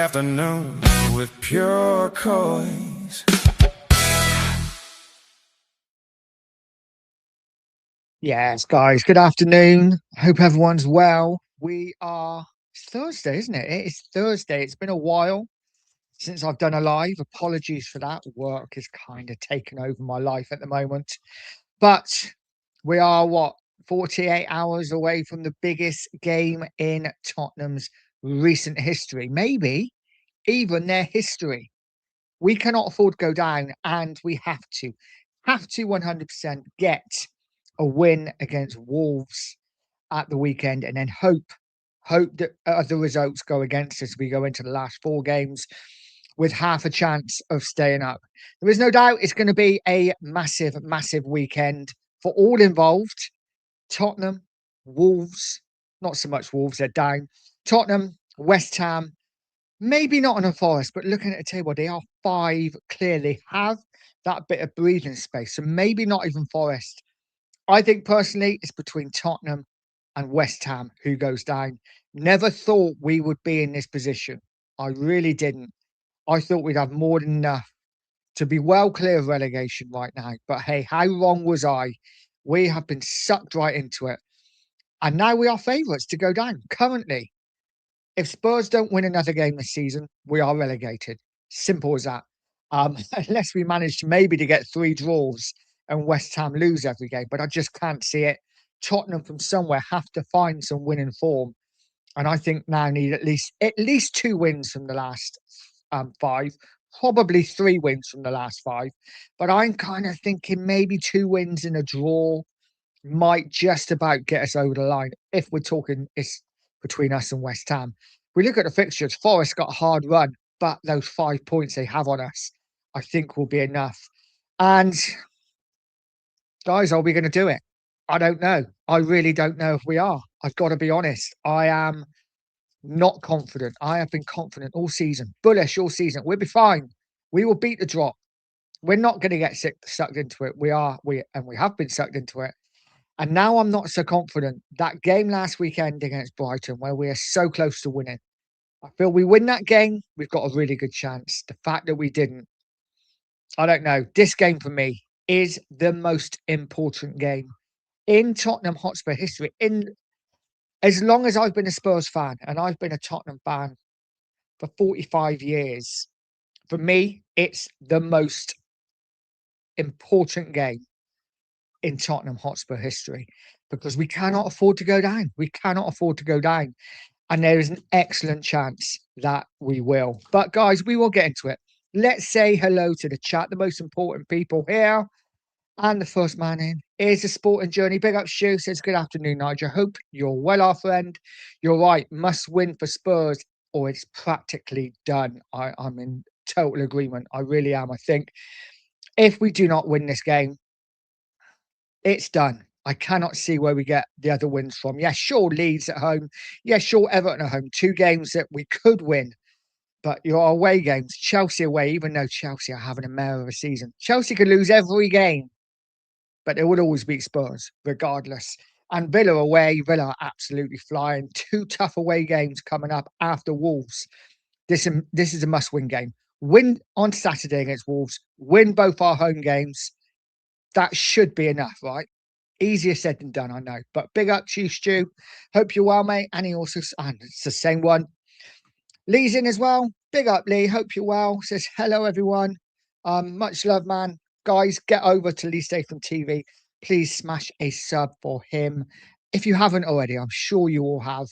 afternoon with pure Coys. Yes, guys, good afternoon. Hope everyone's well. It's Thursday, isn't it? It is Thursday. It's been a while since I've done a live. Apologies for that. Work is kind of taken over my life at the moment. But we are, 48 hours away from the biggest game in Tottenham's recent history, maybe even their history. We cannot afford to go down, and we have to 100% get a win against Wolves at the weekend, and then hope that other results go against us. We go into the last four games with half a chance of staying up. There is no doubt it's going to be a massive weekend for all involved. Tottenham, Wolves, not so much Wolves, they're down. Tottenham, West Ham, maybe not on a Forest, but looking at the table, they are five, clearly have that bit of breathing space. So maybe not even Forest. I think personally it's between Tottenham and West Ham who goes down. Never thought we would be in this position. I really didn't. I thought we'd have more than enough to be well clear of relegation right now. But hey, how wrong was I? We have been sucked right into it. And now we are favourites to go down currently. If Spurs don't win another game this season, we are relegated. Simple as that. Unless we manage to maybe to get three draws and West Ham lose every game, but I just can't see it. Tottenham from somewhere have to find some winning form, and I think now need at least two wins from the last five, probably three wins from the last five. But I'm kind of thinking maybe two wins and a draw might just about get us over the line if we're talking it's between us and West Ham. We look at the fixtures, Forest got a hard run, but those 5 points they have on us, I think will be enough. And guys, are we going to do it? I don't know. I really don't know if we are. I've got to be honest. I am not confident. I have been confident all season, bullish all season. We'll be fine. We will beat the drop. We're not going to get sucked into it. We have been sucked into it. And now I'm not so confident. That game last weekend against Brighton, where we are so close to winning, I feel we win that game, we've got a really good chance. The fact that we didn't, I don't know. This game for me is the most important game in Tottenham Hotspur history. In as long as I've been a Spurs fan, and I've been a Tottenham fan for 45 years, for me, it's the most important game in Tottenham Hotspur history because we cannot afford to go down. We cannot afford to go down. And there is an excellent chance that we will. But guys, we will get into it. Let's say hello to the chat, the most important people here. And the first man in is the Sporting Journey. Big up, Stu. Says, good afternoon, Nigel. Hope you're well, our friend. You're right. Must win for Spurs or it's practically done. I'm in total agreement. I really am. I think if we do not win this game, it's done. I cannot see where we get the other wins from. Yeah, sure, Leeds at home. Yeah, sure, Everton at home. Two games that we could win. But your away games, Chelsea away, even though Chelsea are having a mare of a season. Chelsea could lose every game, but they would always beat Spurs, regardless. And Villa away, Villa are absolutely flying. Two tough away games coming up after Wolves. This is a must-win game. Win on Saturday against Wolves. Win both our home games. That should be enough, right? Easier said than done, I know. But big up to you, Stu. Hope you're well, mate. And he also, and it's the same one. Lee's in as well. Big up, Lee. Hope you're well. Says, hello, everyone. Much love, man. Guys, get over to Lee Statham TV. Please smash a sub for him. If you haven't already, I'm sure you all have.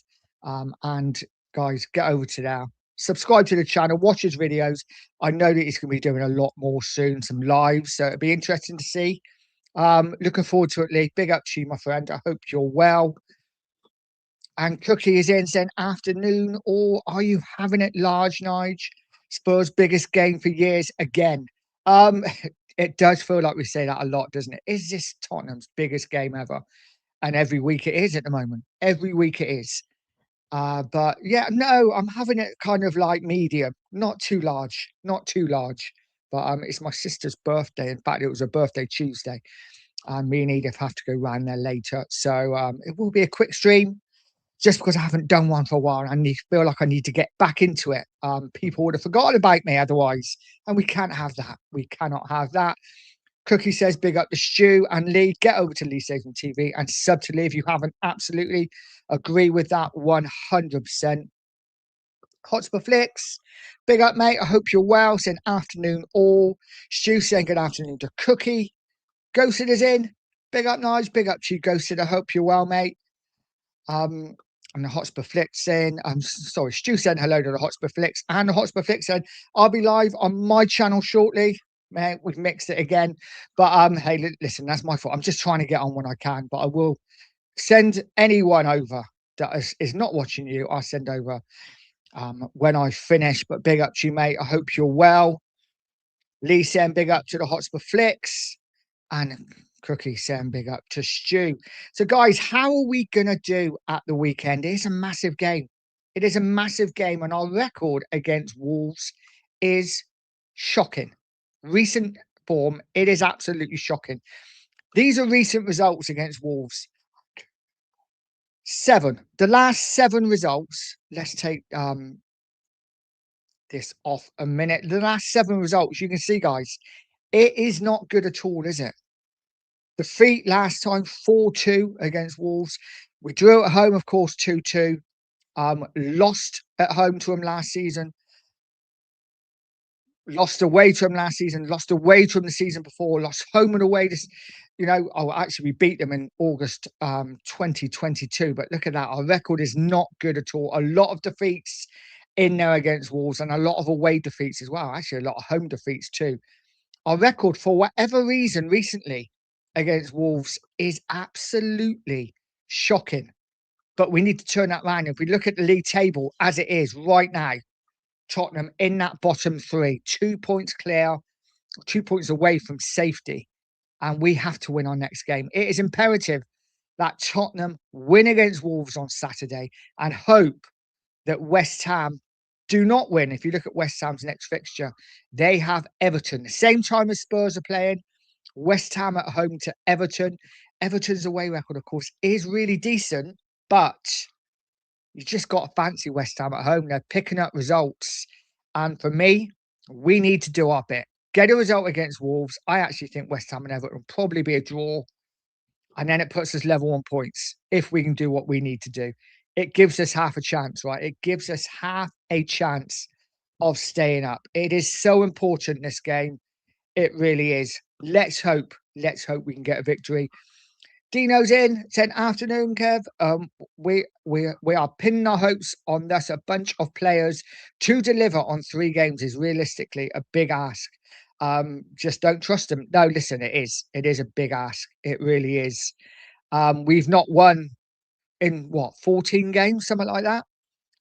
And guys, get over to there. Subscribe to the channel. Watch his videos. I know that he's going to be doing a lot more soon, some lives. So it'll be interesting to see. Looking forward to it, Lee. Big up to you, my friend. I hope you're well. And Cookie is in saying afternoon, or are you having it large, Nige? Spurs' biggest game for years again. It does feel like we say that a lot, doesn't it? Is this Tottenham's biggest game ever? And every week it is at the moment. Every week it is. But yeah, no, I'm having it kind of like medium, not too large, not too large. But it's my sister's birthday. In fact, it was a birthday Tuesday. And me and Edith have to go round there later. So it will be a quick stream. just because I haven't done one for a while. I feel like I need to get back into it. People would have forgotten about me otherwise, and we can't have that. We cannot have that. Cookie says, big up to Stu and Lee. Get over to Lee Saves on TV and sub to Lee if you haven't. Absolutely agree with that 100%. Hotspur Flicks, big up, mate. I hope you're well. Saying afternoon all. Stu saying good afternoon to Cookie. Ghosted is in. Big up, Nige. Big up to you, Ghosted. I hope you're well, mate. And the Hotspur Flicks saying, I'm sorry, Stu saying hello to the Hotspur Flicks. And the Hotspur Flicks said, I'll be live on my channel shortly. Man, we've mixed it again. But hey, listen, that's my fault. I'm just trying to get on when I can. But I will send anyone over that is not watching you. I'll send over when I finish. But big up to you, mate. I hope you're well. Lee saying big up to the Hotspur Flicks. And Cookie saying big up to Stu. So, guys, how are we going to do at the weekend? It's a massive game. It is a massive game, and our record against Wolves is shocking. Recent form, it is absolutely shocking. These are recent results against Wolves. 7. The last 7 results. Let's take this off a minute. The last 7 results, you can see, guys, it is not good at all, is it? Defeat last time 4-2 against Wolves. We drew at home, of course, 2-2. Lost at home to them last season. Lost away to them last season. Lost away to them the season before. Lost home and away. Actually, we beat them in August 2022. But look at that. Our record is not good at all. A lot of defeats in there against Wolves and a lot of away defeats as well. Actually, a lot of home defeats too. Our record, for whatever reason, recently against Wolves is absolutely shocking. But we need to turn that around. If we look at the league table as it is right now, Tottenham in that bottom 3, 2 points clear, 2 points away from safety. And we have to win our next game. It is imperative that Tottenham win against Wolves on Saturday and hope that West Ham do not win. If you look at West Ham's next fixture, they have Everton. The same time as Spurs are playing. West Ham at home to Everton. Everton's away record, of course, is really decent, but you just got to fancy West Ham at home. They're picking up results. And for me, we need to do our bit. Get a result against Wolves. I actually think West Ham and Everton will probably be a draw. And then it puts us level on points if we can do what we need to do. It gives us half a chance, right? It gives us half a chance of staying up. It is so important, this game. It really is. Let's hope we can get a victory. Dino's in. Said afternoon, Kev. We are pinning our hopes on this. A bunch of players to deliver on 3 games is realistically a big ask. Just don't trust them. No, listen, it is a big ask. It really is. We've not won in 14 games, something like that.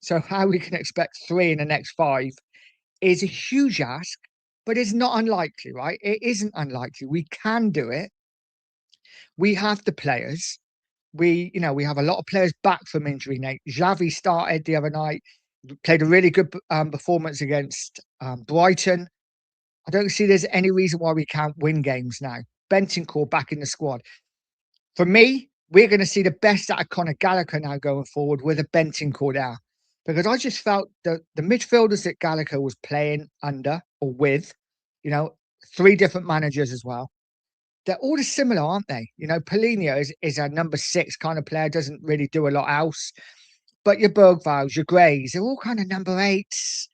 So how we can expect 3 in the next 5 is a huge ask, but it's not unlikely, right? It isn't unlikely. We can do it. We have the players. We have a lot of players back from injury, Nate. Xavi started the other night, played a really good performance against Brighton. I don't see there's any reason why we can't win games now. Bentancur back in the squad. For me, we're going to see the best out of Conor Gallagher now going forward with a Bentancur there. Because I just felt that the midfielders that Gallagher was playing under or with, 3 different managers as well, they're all similar, aren't they? Paulinho is a number 6 kind of player, doesn't really do a lot else. But your Bergvals, your Greys, they're all kind of number 8s.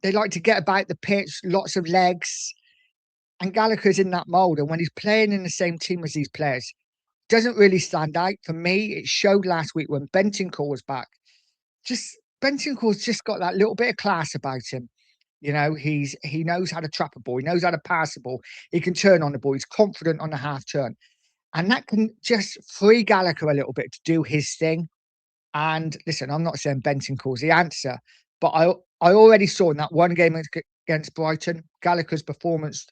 They like to get about the pitch, lots of legs. And Gallagher's in that mould. And when he's playing in the same team as these players, doesn't really stand out. For me, it showed last week when Bentancur was back. Bentancur's just got that little bit of class about him. He knows how to trap a ball. He knows how to pass the ball. He can turn on the ball. He's confident on the half turn. And that can just free Gallagher a little bit to do his thing. And listen, I'm not saying Bentancur's the answer, but I already saw in that one game against Brighton, Gallagher's performance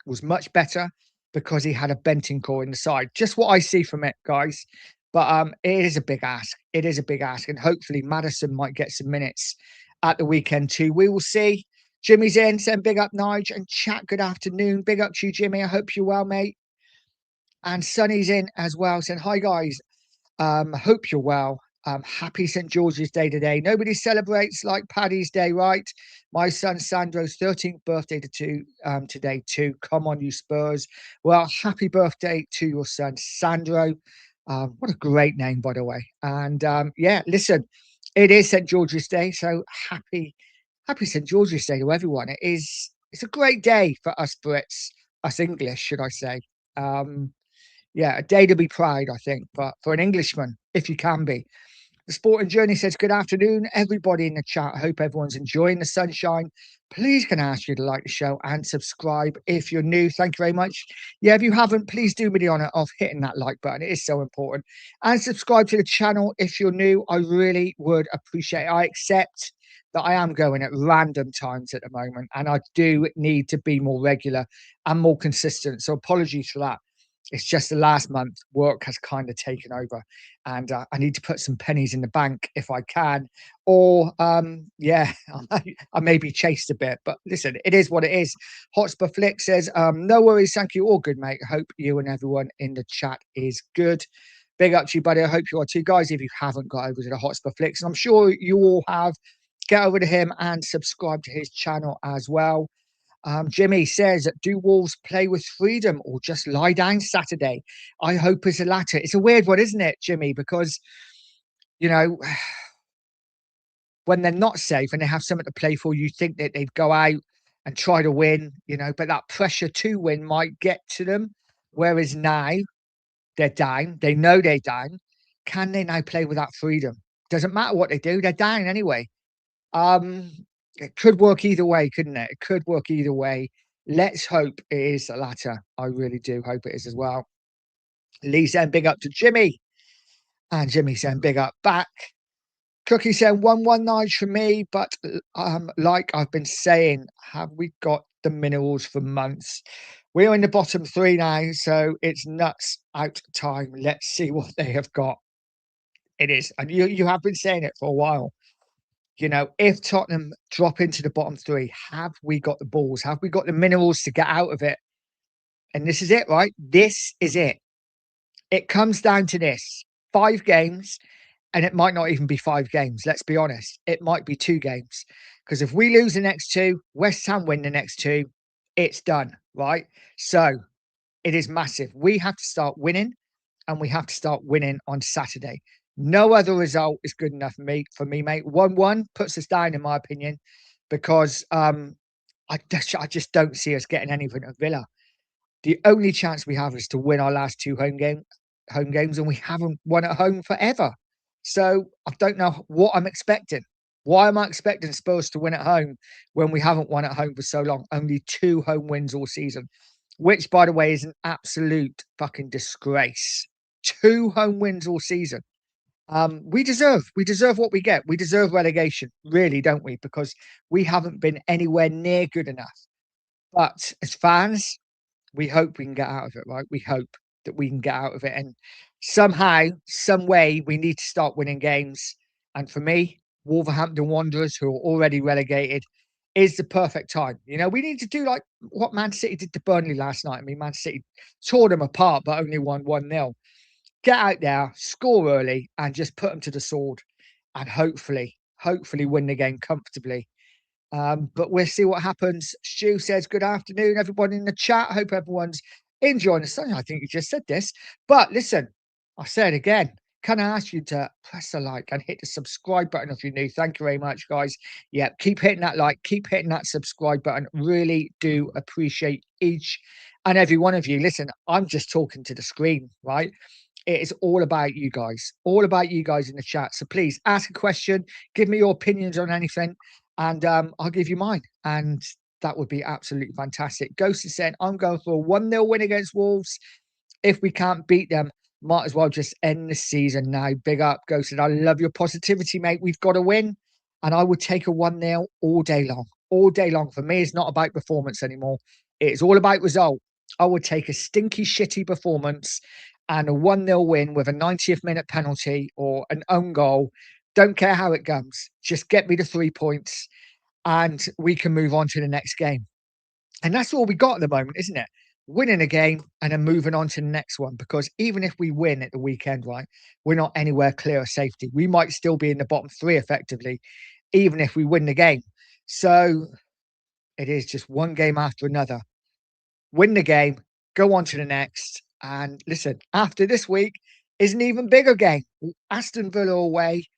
was much better because he had a Bentancur in the side. Just what I see from it, guys. But it is a big ask. It is a big ask. And hopefully Maddison might get some minutes at the weekend too. We will see. Jimmy's in, saying big up, Nige, and chat, good afternoon. Big up to you, Jimmy. I hope you're well, mate. And Sonny's in as well, saying, hi, guys. Hope you're well. Happy St. George's Day today. Nobody celebrates like Paddy's Day, right? My son Sandro's 13th birthday today too. Come on, you Spurs. Well, happy birthday to your son, Sandro. What a great name, by the way. And yeah, listen, it is St. George's Day, so happy St. George's Day to everyone. It's a great day for us Brits, us English, should I say. Um, yeah, a day to be proud, I think, but for an Englishman, if you can be. The Sporting Journey says, good afternoon, everybody in the chat. I hope everyone's enjoying the sunshine. Please can I ask you to like the show and subscribe if you're new. Thank you very much. Yeah, if you haven't, please do me the honor of hitting that like button. It is so important. And subscribe to the channel if you're new. I really would appreciate it. I accept that I am going at random times at the moment, and I do need to be more regular and more consistent. So apologies for that. It's just the last month work has kind of taken over, and I need to put some pennies in the bank if I can, or yeah, I may be chased a bit, but listen, it is what it is. Hotspur Flick says, no worries, thank you, all good, mate. Hope you and everyone in the chat is good. Big up to you, buddy. I hope you are too, guys. If you haven't got over to the Hotspur Flicks, and I'm sure you all have, get over to him and subscribe to his channel as well. Jimmy says, do Wolves play with freedom or just lie down Saturday? I hope it's the latter. It's a weird one, isn't it, Jimmy? Because, you know, when they're not safe and they have something to play for, you think that they'd go out and try to win, you know, but that pressure to win might get to them. Whereas now they're down, they know they're down. Can they now play with that freedom? Doesn't matter what they do, they're down anyway. Um, it could work either way, couldn't it? It could work either way. Let's hope it is the latter. I really do hope it is as well. Lee saying big up to Jimmy. And Jimmy saying big up back. Cookie saying 119 for me, but like I've been saying, have we got the minerals for months? We're in the bottom three now, so it's nuts out time. Let's see what they have got. It is. And you have been saying it for a while. You know, if Tottenham drop into the bottom three, have we got the balls? Have we got the minerals to get out of it? And this is it, right? This is it. It comes down to this 5 games, and it might not even be 5 games. Let's be honest. It might be 2 games. Because if we lose the next 2, West Ham win the next 2, it's done, right? So it is massive. We have to start winning, and we have to start winning on Saturday. No other result is good enough for me, mate. 1-1 puts us down, in my opinion, because I just don't see us getting anything at Villa. The only chance we have is to win our last 2 home games, and we haven't won at home forever. So I don't know what I'm expecting. Why am I expecting Spurs to win at home when we haven't won at home for so long? Only 2 home wins all season, which, by the way, is an absolute fucking disgrace. 2 home wins all season. We deserve what we get. We deserve relegation, really, don't we? Because we haven't been anywhere near good enough. But as fans, we hope we can get out of it, right? We hope that we can get out of it. And somehow, some way, we need to start winning games. And for me, Wolverhampton Wanderers, who are already relegated, is the perfect time. You know, we need to do like what Man City did to Burnley last night. I mean, Man City tore them apart, but only won 1-0. Get out there, score early, and just put them to the sword. And hopefully win the game comfortably. But we'll see what happens. Stu says, good afternoon, everybody in the chat. Hope everyone's enjoying the sun. I think you just said this. But listen, I'll say it again. Can I ask you to press the like and hit the subscribe button if you're new? Thank you very much, guys. Yeah, keep hitting that like, keep hitting that subscribe button. Really do appreciate each and every one of you. Listen, I'm just talking to the screen, right? It is all about you guys in the chat. So please ask a question, give me your opinions on anything, and I'll give you mine. And that would be absolutely fantastic. Ghost is saying, I'm going for a 1-0 win against Wolves. If we can't beat them, might as well just end the season now. Big up, Ghost. And I love your positivity, mate. We've got to win. And I would take a 1-0 all day long. All day long. For me, it's not about performance anymore. It's all about result. I would take a stinky, shitty performance and a 1-0 win with a 90th minute penalty or an own goal. Don't care how it comes. Just get me the 3 points and we can move on to the next game. And that's all we got at the moment, isn't it? winning a game and then moving on to the next one. Because even if we win at the weekend, right, we're not anywhere clear of safety. We might still be in the bottom three effectively, even if we win the game. So it is just one game after another. Win the game, go on to the next. And listen, after this week is an even bigger game. Aston Villa away,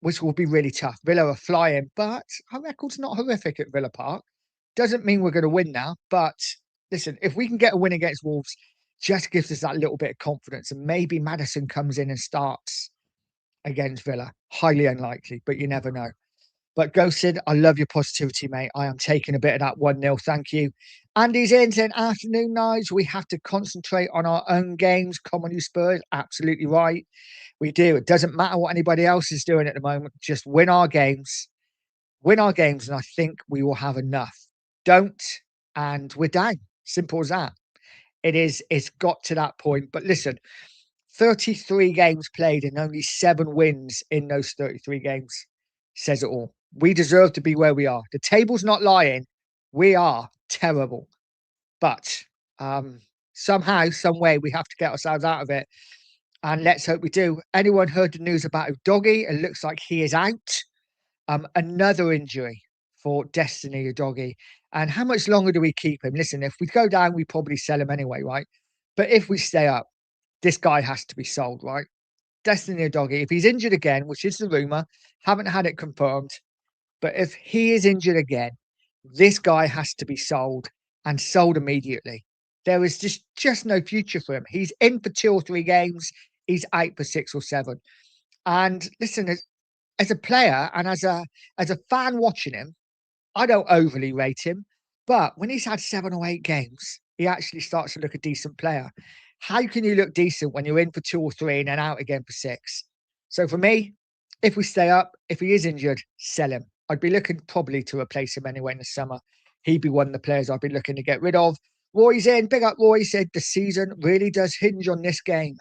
which will be really tough. Villa are flying, but our record's not horrific at Villa Park. Doesn't mean we're going to win now, but listen, if we can get a win against Wolves, just gives us that little bit of confidence. And maybe Maddison comes in and starts against Villa. Highly unlikely, but you never know. But Ghosted, I love your positivity, mate. I am taking a bit of that 1-0. Thank you. Andy's in saying, afternoon, Nige. We have to concentrate on our own games. Come on, you Spurs. Absolutely right. We do. It doesn't matter what anybody else is doing at the moment. Just win our games. Win our games, and I think we will have enough. Don't, and we're down. Simple as that. It's got to that point. But listen, 33 games played and only 7 wins in those 33 games says it all. We deserve to be where we are. The table's not lying. We are terrible. But somehow, some way, we have to get ourselves out of it. And let's hope we do. Anyone heard the news about Udogie? It looks like he is out. Another injury for Destiny Udogie. And how much longer do we keep him? Listen, if we go down, we probably sell him anyway, right? But if we stay up, this guy has to be sold, right? Destiny Udogie, if he's injured again, which is the rumour, haven't had it confirmed, but if he is injured again, this guy has to be sold and sold immediately. There is just no future for him. He's in for 2 or 3 games. He's out for 6 or 7. And listen, as a player and as a fan watching him, I don't overly rate him, but when he's had 7 or 8 games, he actually starts to look a decent player. How can you look decent when you're in for 2 or 3 and then out again for 6? So for me, if we stay up, if he is injured, sell him. I'd be looking probably to replace him anyway in the summer. He'd be one of the players I'd be looking to get rid of. Roy's in. Big up Roy. Said the season really does hinge on this game.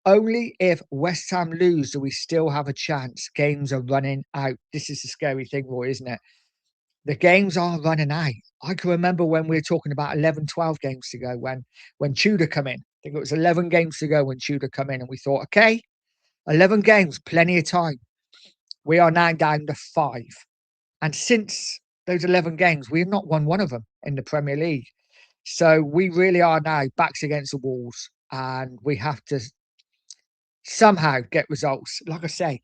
Only if West Ham lose do we still have a chance. Games are running out. This is the scary thing, Roy, isn't it? The games are running out. I can remember when we were talking about 11, 12 games to go when Tudor come in. I think it was 11 games to go when Tudor come in, and we thought, okay, 11 games, plenty of time. We are now down to 5. And since those 11 games, we have not won one of them in the Premier League. So we really are now backs against the walls, and we have to somehow get results. Like I say,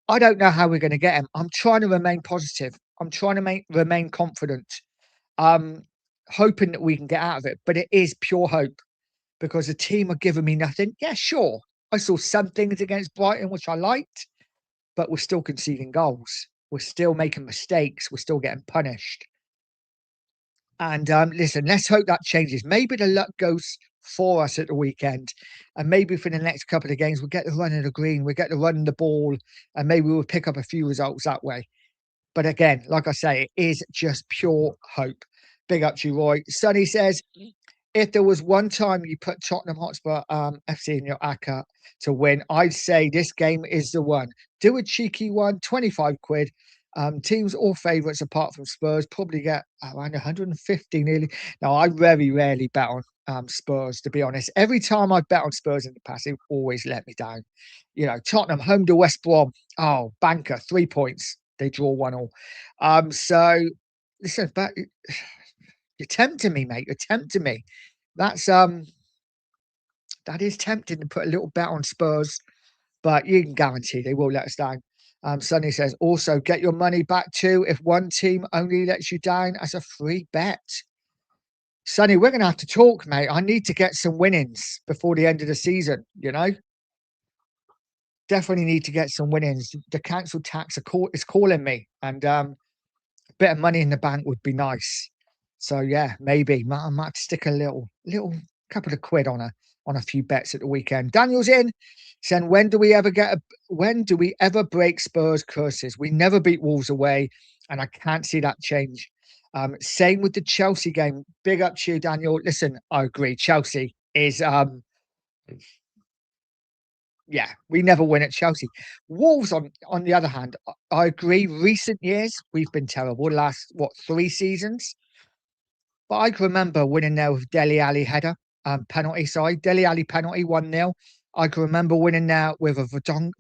I don't know how we're going to get them. I'm trying to remain positive. I'm trying to remain confident. Hoping that we can get out of it, but it is pure hope because the team are giving me nothing. Yeah, sure. I saw some things against Brighton which I liked, but we're still conceding goals. We're still making mistakes. We're still getting punished. And listen, let's hope that changes. Maybe the luck goes for us at the weekend. And maybe for the next couple of games, we'll get the run of the green, we'll get the run of the ball, and maybe we'll pick up a few results that way. But again, like I say, it is just pure hope. Big up to you, Roy. Sonny says, if there was one time you put Tottenham Hotspur FC in your ACCA to win, I'd say this game is the one. Do a cheeky one, 25 quid. Teams all favourites apart from Spurs probably get around 150 nearly. Now, I very rarely bet on Spurs, to be honest. Every time I've bet on Spurs in the past, they've always let me down. You know, Tottenham home to West Brom. Oh, banker, 3 points. They draw 1-1. So listen, but you're tempting me, mate. You're tempting me. That's that is tempting to put a little bet on Spurs, but you can guarantee they will let us down. Sonny says, also get your money back too if one team only lets you down as a free bet. Sonny, we're going to have to talk, mate. I need to get some winnings before the end of the season, you know? Definitely need to get some winnings. The council tax is calling me, and a bit of money in the bank would be nice. So yeah, maybe I might stick a little couple of quid on a few bets at the weekend. Daniel's in saying, when do we ever break Spurs curses? We never beat Wolves away, and I can't see that change. Same with the Chelsea game. Big up to you, Daniel. Listen, I agree. Chelsea is yeah, we never win at Chelsea. Wolves, on the other hand, I agree. Recent years, we've been terrible. Last, 3 seasons? But I can remember winning there with Dele Alli header, penalty, sorry, Dele Alli penalty, 1-0. I can remember winning there with a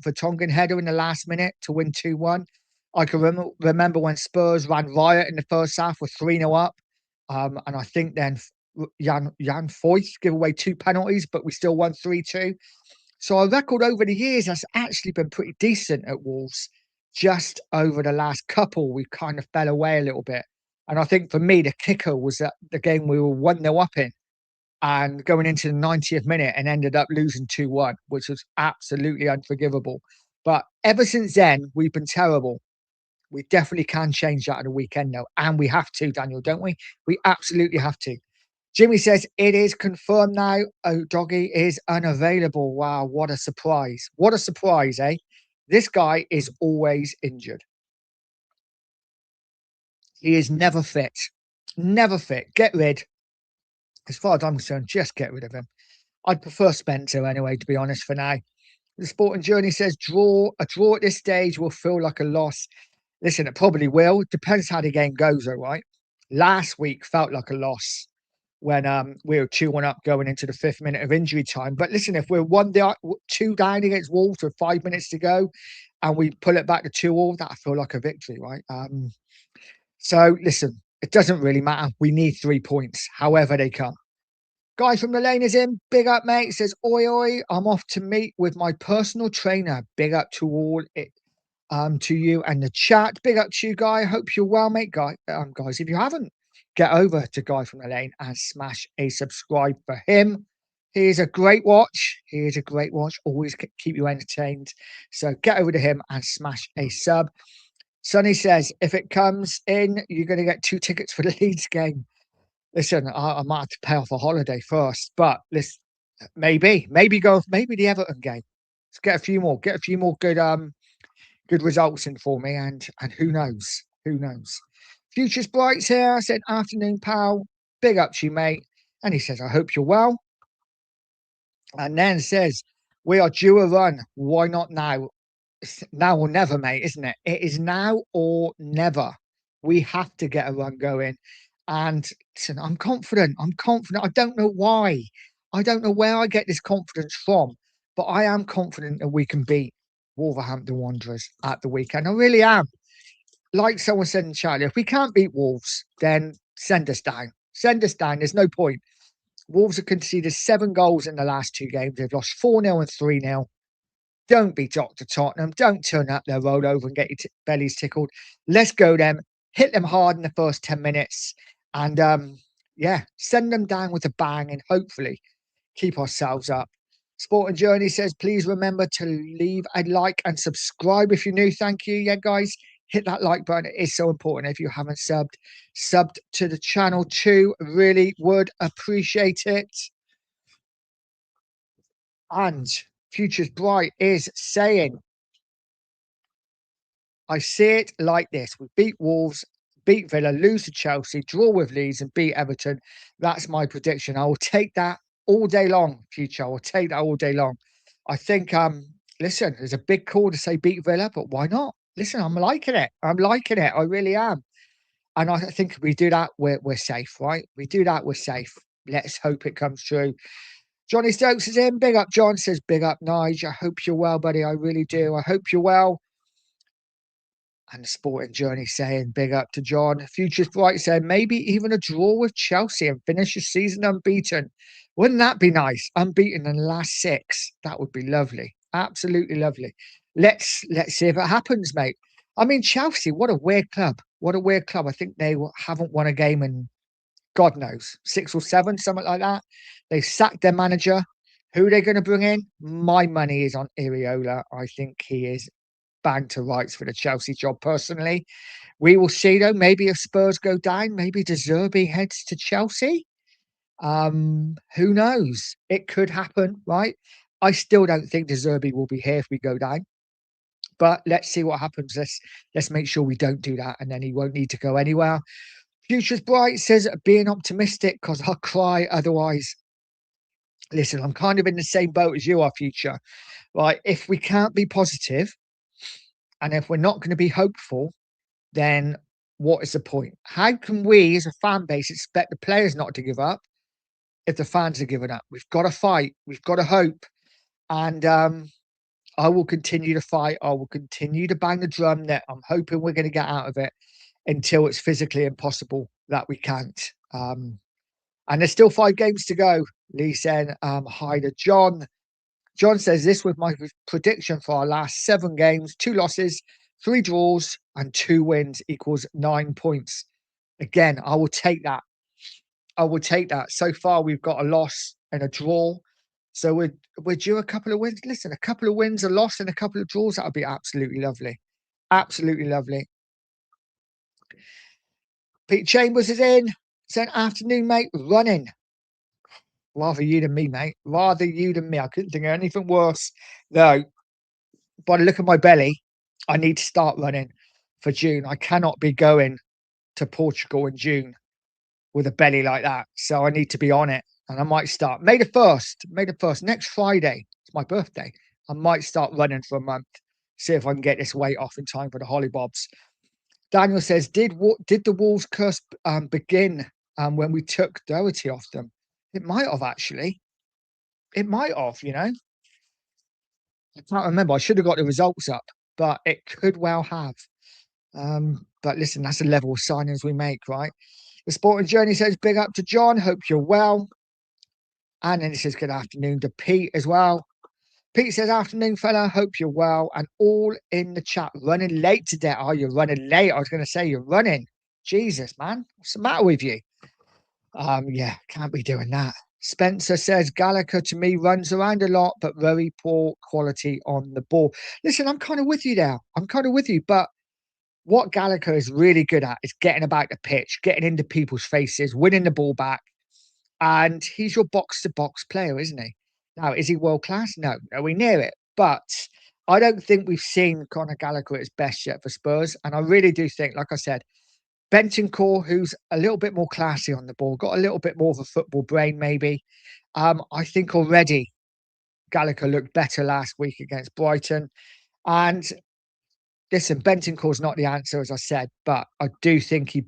Vertonghen header in the last minute to win 2-1. I can remember when Spurs ran riot in the first half with 3-0 up. And I think then Jan Foyth gave away 2 penalties, but we still won 3-2. So our record over the years has actually been pretty decent at Wolves. Just over the last couple, we kind of fell away a little bit. And I think for me, the kicker was that the game we were 1-0 up in and going into the 90th minute and ended up losing 2-1, which was absolutely unforgivable. But ever since then, we've been terrible. We definitely can change that at the weekend, though. And we have to, Daniel, don't we? We absolutely have to. Jimmy says it is confirmed now. Oh, Doggy is unavailable. Wow, what a surprise. What a surprise, eh? This guy is always injured. He is never fit. Never fit. Get rid. As far as I'm concerned, just get rid of him. I'd prefer Spencer anyway, to be honest, for now. The Sporting Journey says a draw at this stage will feel like a loss. Listen, it probably will. Depends how the game goes, though, right? Last week felt like a loss when we were 2-1 up going into the 5th minute of injury time. But listen, if we're 2 down against Wolves with 5 minutes to go and we pull it back to 2-2, that'll feel like a victory, right? So listen, it doesn't really matter. We need 3 points, however they come. Guy from the lane is in. Big up, mate. Says, oi, oi. I'm off to meet with my personal trainer. Big up to all it. To you and the chat. Big up to you, Guy. Hope you're well, mate. Guys, if you haven't, get over to Guy from the Lane and smash a subscribe for him. He is a great watch. He is a great watch. Always keep you entertained. So get over to him and smash a sub. Sonny says, if it comes in, you're going to get 2 tickets for the Leeds game. Listen, I might have to pay off a holiday first, but listen, maybe the Everton game. Let's get a few more. Get a few more good results in for me, and who knows? Who knows? Future's Bright's here. I said, afternoon, pal. Big up to you, mate. And he says, I hope you're well. And then says, we are due a run. Why not now? It's now or never, mate, isn't it? It is now or never. We have to get a run going. And listen, I'm confident. I'm confident. I don't know why. I don't know where I get this confidence from, but I am confident that we can beat Wolverhampton Wanderers at the weekend. I really am. Like someone said in chat, if we can't beat Wolves, then send us down. Send us down. There's no point. Wolves have conceded 7 goals in the last 2 games. They've lost 4-0 and 3-0. Don't be Dr. Tottenham. Don't turn up their road over and get your bellies tickled. Let's go them. Hit them hard in the first 10 minutes. And send them down with a bang and hopefully keep ourselves up. Sporting Journey says, please remember to leave a like and subscribe if you're new. Thank you. Yeah, guys, hit that like button. It is so important. If you haven't subbed to the channel too. Really would appreciate it. And Futures Bright is saying, I see it like this. We beat Wolves, beat Villa, lose to Chelsea, draw with Leeds and beat Everton. That's my prediction. I will take that all day long, Future. I will take that all day long. I think, listen, there's a big call to say beat Villa, but why not? Listen, I'm liking it. I'm liking it. I really am. And I think if we do that, we're safe, right? We do that, we're safe. Let's hope it comes true. Johnny Stokes is in. Big up, John. Says, big up, Nige. I hope you're well, buddy. I really do. I hope you're well. And the Sporting Journey saying, big up to John. Futures Bright saying, maybe even a draw with Chelsea and finish the season unbeaten. Wouldn't that be nice? Unbeaten in the last 6. That would be lovely. Absolutely lovely. Let's see if it happens, mate. I mean, Chelsea, what a weird club. What a weird club. I think they haven't won a game in, God knows, 6 or 7, something like that. They sacked their manager. Who are they going to bring in? My money is on Iriola. I think he is bang to rights for the Chelsea job personally. We will see though. Maybe if Spurs go down, maybe De Zerbi heads to Chelsea. Who knows? It could happen, right? I still don't think De Zerbi will be here if we go down. But let's see what happens. Let's make sure we don't do that, and then he won't need to go anywhere. Future's Bright says being optimistic because I'll cry otherwise. Listen, I'm kind of in the same boat as you are, Future. Right? If we can't be positive, and if we're not going to be hopeful, then what is the point? How can we as a fan base expect the players not to give up if the fans are giving up? We've got to fight. We've got to hope. And I will continue to fight. I will continue to bang the drum that I'm hoping we're going to get out of it until it's physically impossible that we can't. And there's still 5 games to go. Lee said, hi to John. John says, this was my prediction for our last 7 games: 2 losses, 3 draws, and 2 wins equals 9 points. Again, I will take that. I will take that. So far, we've got a loss and a draw. So we're due a couple of wins. Listen, a couple of wins, a loss, and a couple of draws. That would be absolutely lovely. Absolutely lovely. Pete Chambers is in. Said, afternoon, mate. Running. Rather you than me, mate. Rather you than me. I couldn't think of anything worse. No, by the look of my belly, I need to start running for June. I cannot be going to Portugal in June with a belly like that. So I need to be on it. And I might start May the 1st, next Friday. It's my birthday. I might start running for a month. See if I can get this weight off in time for the Hollybobs. Daniel says, did the Wolves curse begin when we took Doherty off them? It might have, actually. It might have, you know. I can't remember. I should have got the results up, but it could well have. But listen, that's the level of signings we make, right? The Sporting Journey says, big up to John. Hope you're well. And then it says, good afternoon to Pete as well. Pete says, afternoon, fella. Hope you're well. And all in the chat, running late today. Oh, you're running late. I was going to say you're running. Jesus, man. What's the matter with you? Yeah, can't be doing that. Spencer says, Gallagher to me runs around a lot, but very poor quality on the ball. Listen, I'm kind of with you there. I'm kind of with you. But what Gallagher is really good at is getting about the pitch, getting into people's faces, winning the ball back. And he's your box-to-box player, isn't he? Now, is he world-class? No, nowhere near it. But I don't think we've seen Conor Gallagher at his best yet for Spurs. And I really do think, like I said, Bentancur, who's a little bit more classy on the ball, got a little bit more of a football brain, maybe. I think already Gallagher looked better last week against Brighton. And listen, Bentancur's not the answer, as I said, but I do think he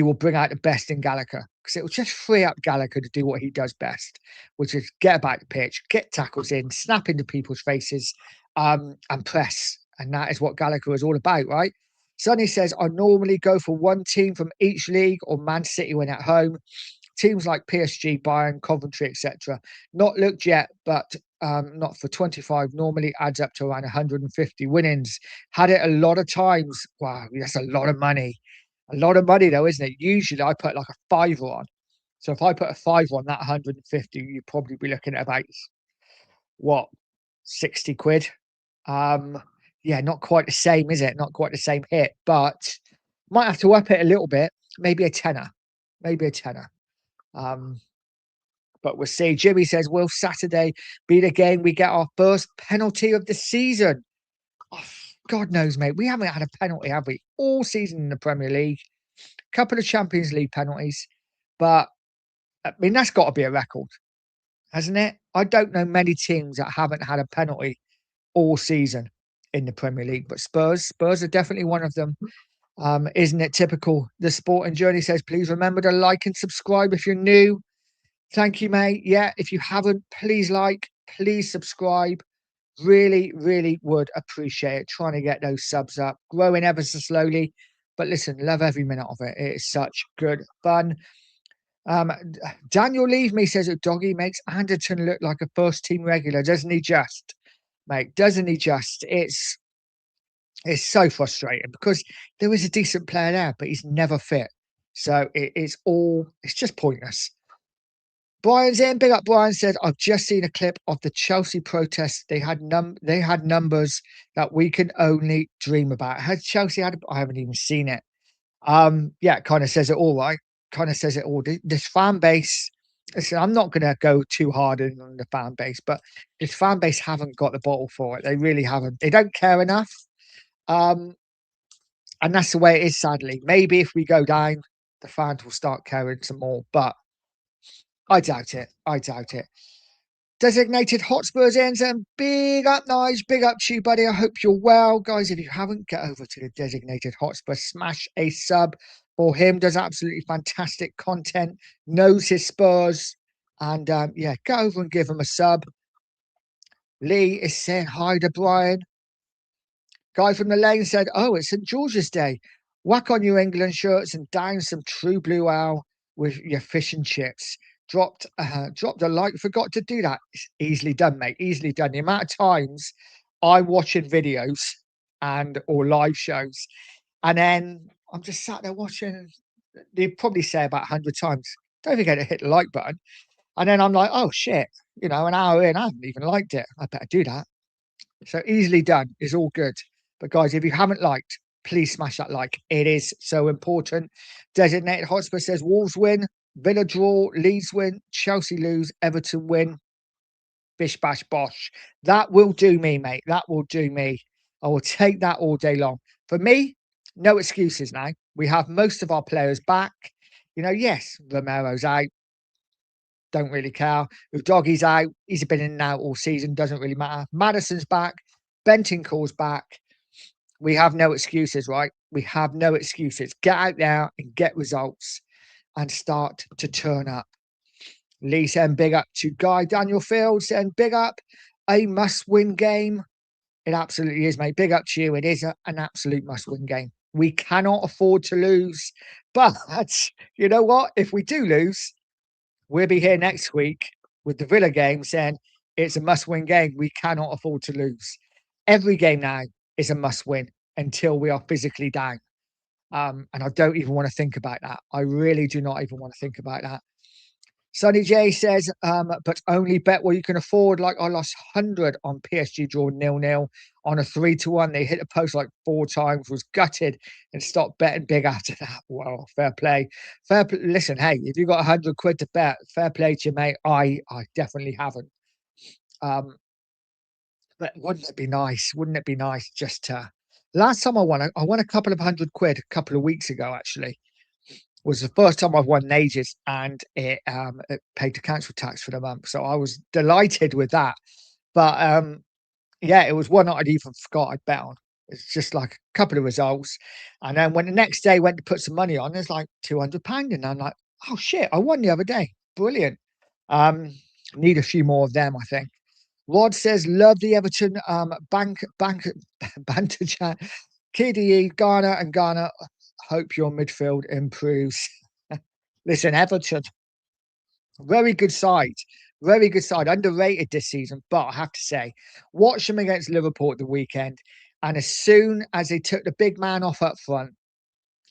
will bring out the best in Gallagher, because it will just free up Gallagher to do what he does best, which is get about the pitch, get tackles in, snap into people's faces, and press. And that is what Gallagher is all about, right? Sonny says, I normally go for one team from each league or Man City when at home. Teams like PSG, Bayern, Coventry, etc. Not looked yet, but not for 25. Normally adds up to around 150 winnings. Had it a lot of times. Wow, that's a lot of money. A lot of money, though, isn't it? Usually I put like a fiver on. So if I put a fiver on that 150, you'd probably be looking at about, what, 60 quid? Yeah, not quite the same, is it? Not quite the same hit, but might have to up it a little bit. Maybe a tenner. Maybe a tenner. But we'll see. Jimmy says, will Saturday be the game we get our first penalty of the season? Oh, God knows, mate. We haven't had a penalty, have we? All season in the Premier League. A couple of Champions League penalties. But, I mean, that's got to be a record, hasn't it? I don't know many teams that haven't had a penalty all season in the Premier League. But Spurs are definitely one of them. Isn't it typical? The Sporting Journey says, please remember to like and subscribe if you're new. Thank you, mate. Yeah, if you haven't, please like, please subscribe. Really, really would appreciate it. Trying to get those subs up, growing ever so slowly. But listen, love every minute of it. It is such good fun. Daniel Leave Me says that Doggy makes Anderton look like a first team regular, doesn't he just? Mate, doesn't he just? It's so frustrating because there is a decent player there, but he's never fit. So it's just pointless. Brian's in. Big up, Brian said, I've just seen a clip of the Chelsea protests. They had numbers that we can only dream about. Has Chelsea had? I haven't even seen it. Yeah, it kind of says it all, right? Kind of says it all. This fan base. Listen, I'm not going to go too hard on the fan base, but this fan base haven't got the bottle for it. They really haven't. They don't care enough. And that's the way it is, sadly. Maybe if we go down, the fans will start caring some more, but I doubt it. Designated Hotspurs ends and big up, Nige. Big up to you, buddy. I hope you're well. Guys, if you haven't, get over to the Designated Hotspur. Smash a sub for him. Does absolutely fantastic content. Knows his Spurs. And yeah, go over and give him a sub. Lee is saying hi to Brian. Guy from the lane said, "Oh, it's St. George's Day. Whack on your England shirts and down some true blue ale with your fish and chips." Dropped a like. Forgot to do that. It's easily done, mate. Easily done. The amount of times I'm watching videos and or live shows, and then I'm just sat there watching. They probably say about 100 times, "Don't forget to hit the like button." And then I'm like, "Oh shit!" You know, an hour in, I haven't even liked it. I better do that. So easily done. Is all good. But guys, if you haven't liked, please smash that like. It is so important. Designated Hotspur says Wolves win, Villa draw, Leeds win, Chelsea lose, Everton win. Bish bash bosh. That will do me, mate. That will do me. I will take that all day long. For me, no excuses now. We have most of our players back. You know, yes, Romero's out. Don't really care. If Doggy's out, he's been in and out all season. Doesn't really matter. Madison's back. Bentancur's back. We have no excuses, right? We have no excuses. Get out there and get results and start to turn up. Lee saying big up to Guy. Daniel Field saying big up. A must-win game. It absolutely is, mate. Big up to you. It is an absolute must-win game. We cannot afford to lose. But you know what? If we do lose, we'll be here next week with the Villa game saying it's a must-win game. We cannot afford to lose. Every game now is a must-win until we are physically down. And I don't even want to think about that. I really do not even want to think about that. Sonny J says, but only bet what you can afford. Like I lost 100 on PSG draw 0-0 on a 3-1. They hit the post like 4 times, was gutted and stopped betting big after that. Well, fair play. Listen, hey, if you got 100 quid to bet, fair play to you, mate. I definitely haven't. But wouldn't it be nice? Wouldn't it be nice just to... Last time I won a couple of 100 quid a couple of weeks ago, actually. Was the first time I've won in ages, and it paid the council tax for the month. So I was delighted with that. But yeah, it was one that I'd even forgot I'd bet on. It's just like a couple of results. And then when the next day went to put some money on, there's like £200. And I'm like, oh shit, I won the other day. Brilliant. Need a few more of them, I think. Rod says, love the Everton bank banter chat. KDE, Ghana, hope your midfield improves. Listen, Everton, very good side. Very good side. Underrated this season, but I have to say, watch them against Liverpool at the weekend. And as soon as they took the big man off up front,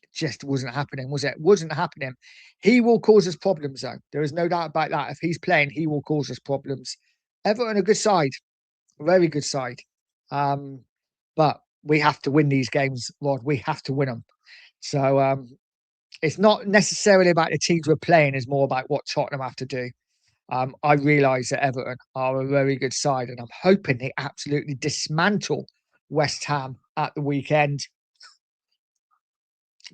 it just wasn't happening, was it? Wasn't happening. He will cause us problems, though. There is no doubt about that. If he's playing, he will cause us problems. Everton, a good side. Very good side. But we have to win these games, Rod. We have to win them. So it's not necessarily about the teams we're playing, it's more about what Tottenham have to do. I realise that Everton are a very good side, and I'm hoping they absolutely dismantle West Ham at the weekend.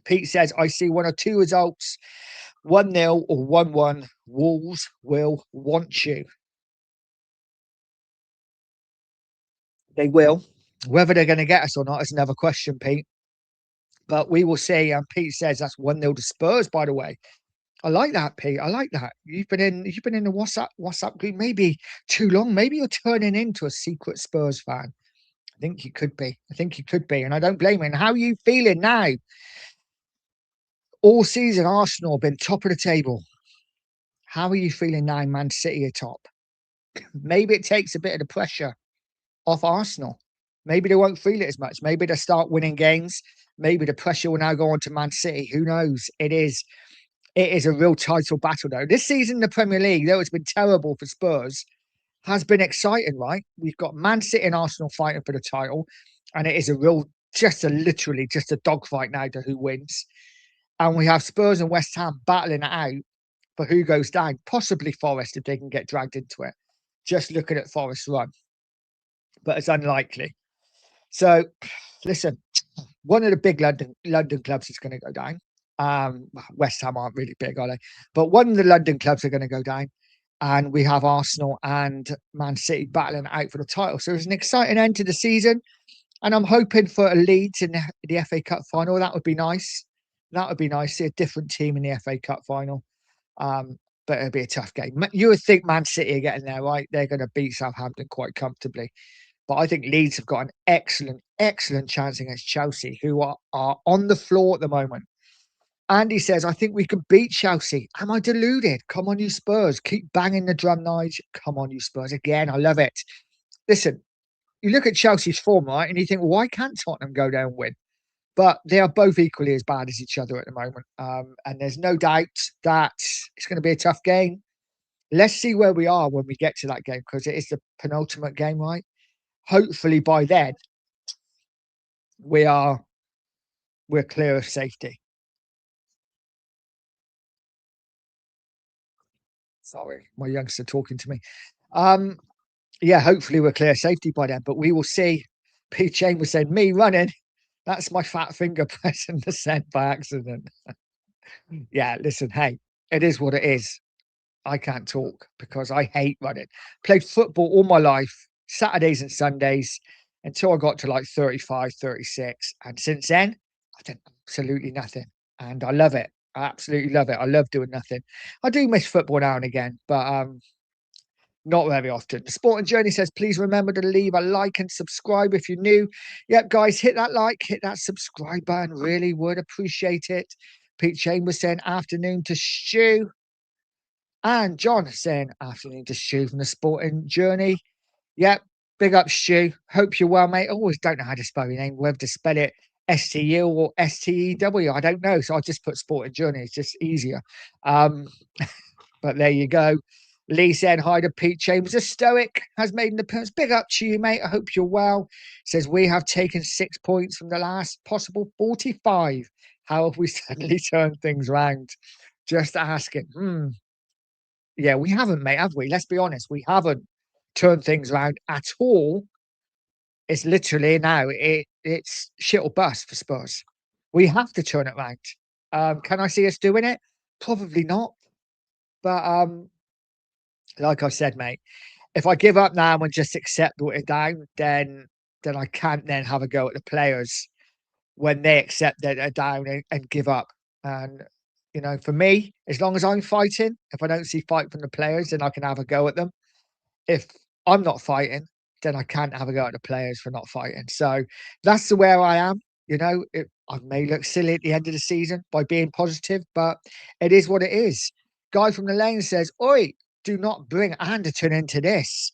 Pete says, I see 1 or 2 results, 1-0 or 1-1. Wolves will want you. They will. Whether they're going to get us or not is another question, Pete. But we will see. And Pete says that's 1-0 to Spurs, by the way. I like that, Pete. I like that. You've been in the WhatsApp group maybe too long. Maybe you're turning into a secret Spurs fan. I think you could be. And I don't blame you. And how are you feeling now? All season, Arsenal have been top of the table. How are you feeling now, Man City are top? Maybe it takes a bit of the pressure off Arsenal. Maybe they won't feel it as much. Maybe they'll start winning games. Maybe the pressure will now go on to Man City. Who knows? It is a real title battle, though. This season in the Premier League, though it's been terrible for Spurs, has been exciting, right? We've got Man City and Arsenal fighting for the title, and it is literally just a dogfight now to who wins. And we have Spurs and West Ham battling it out for who goes down. Possibly Forest if they can get dragged into it. Just looking at Forest's run, but it's unlikely. So, listen, one of the big London clubs is going to go down. West Ham aren't really big, are they? But one of the London clubs are going to go down. and we have Arsenal and Man City battling out for the title. So it's an exciting end to the season, and I'm hoping for a Leeds in the FA Cup final. That would be nice. That would be nice. See a different team in the FA Cup final. But it'll be a tough game. You would think Man City are getting there, right? They're going to beat Southampton quite comfortably. But I think Leeds have got an excellent, excellent chance against Chelsea, who are on the floor at the moment. Andy says, I think we can beat Chelsea. Am I deluded? Come on, you Spurs. Keep banging the drum, Nige. Come on, you Spurs. Again, I love it. Listen, you look at Chelsea's form, right? And you think, well, why can't Tottenham go there and win? But they are both equally as bad as each other at the moment. And there's no doubt that it's going to be a tough game. Let's see where we are when we get to that game, because it is the penultimate game, right? Hopefully by then we're clear of safety. Sorry, my youngster talking to me. Yeah, hopefully we're clear of safety by then, but we will see. Pete Chambers said, me running, that's my fat finger pressing the send by accident. Yeah, listen, hey, it is what it is. I can't talk because I hate running. Played football all my life, Saturdays and Sundays, until I got to like 35, 36. And since then, I've done absolutely nothing. And I love it. I absolutely love it. I love doing nothing. I do miss football now and again, but not very often. The Sport and Journey says, please remember to leave a like and subscribe if you're new. Yep, guys, hit that like, hit that subscribe button. Really would appreciate it. Pete Chambers saying, afternoon to Stu. And John saying, afternoon to Stu from the Sporting Journey. Yep, big up, Stu. Hope you're well, mate. I always don't know how to spell your name, whether to spell it STU or STEW. I don't know. So I just put Sporting Journey. It's just easier. But there you go. Lee said, hi to Pete Chambers. A stoic has made an appearance. Big up to you, mate. I hope you're well. Says, we have taken 6 points from the last possible 45. How have we suddenly turned things round? Just asking. Yeah, we haven't, mate, have we? Let's be honest. We haven't turned things around at all. It's literally now, it's shit or bust for Spurs. We have to turn it around. Can I see us doing it? Probably not. But like I said, mate, if I give up now and just accept what it down, then I can't then have a go at the players when they accept that they're down and give up. And for me, as long as I'm fighting, if I don't see fight from the players, then I can have a go at them. If I'm not fighting, then I can't have a go at the players for not fighting. So that's the where I am. I may look silly at the end of the season by being positive, but it is what it is. Guy from the lane says, oi, do not bring Anderton into this.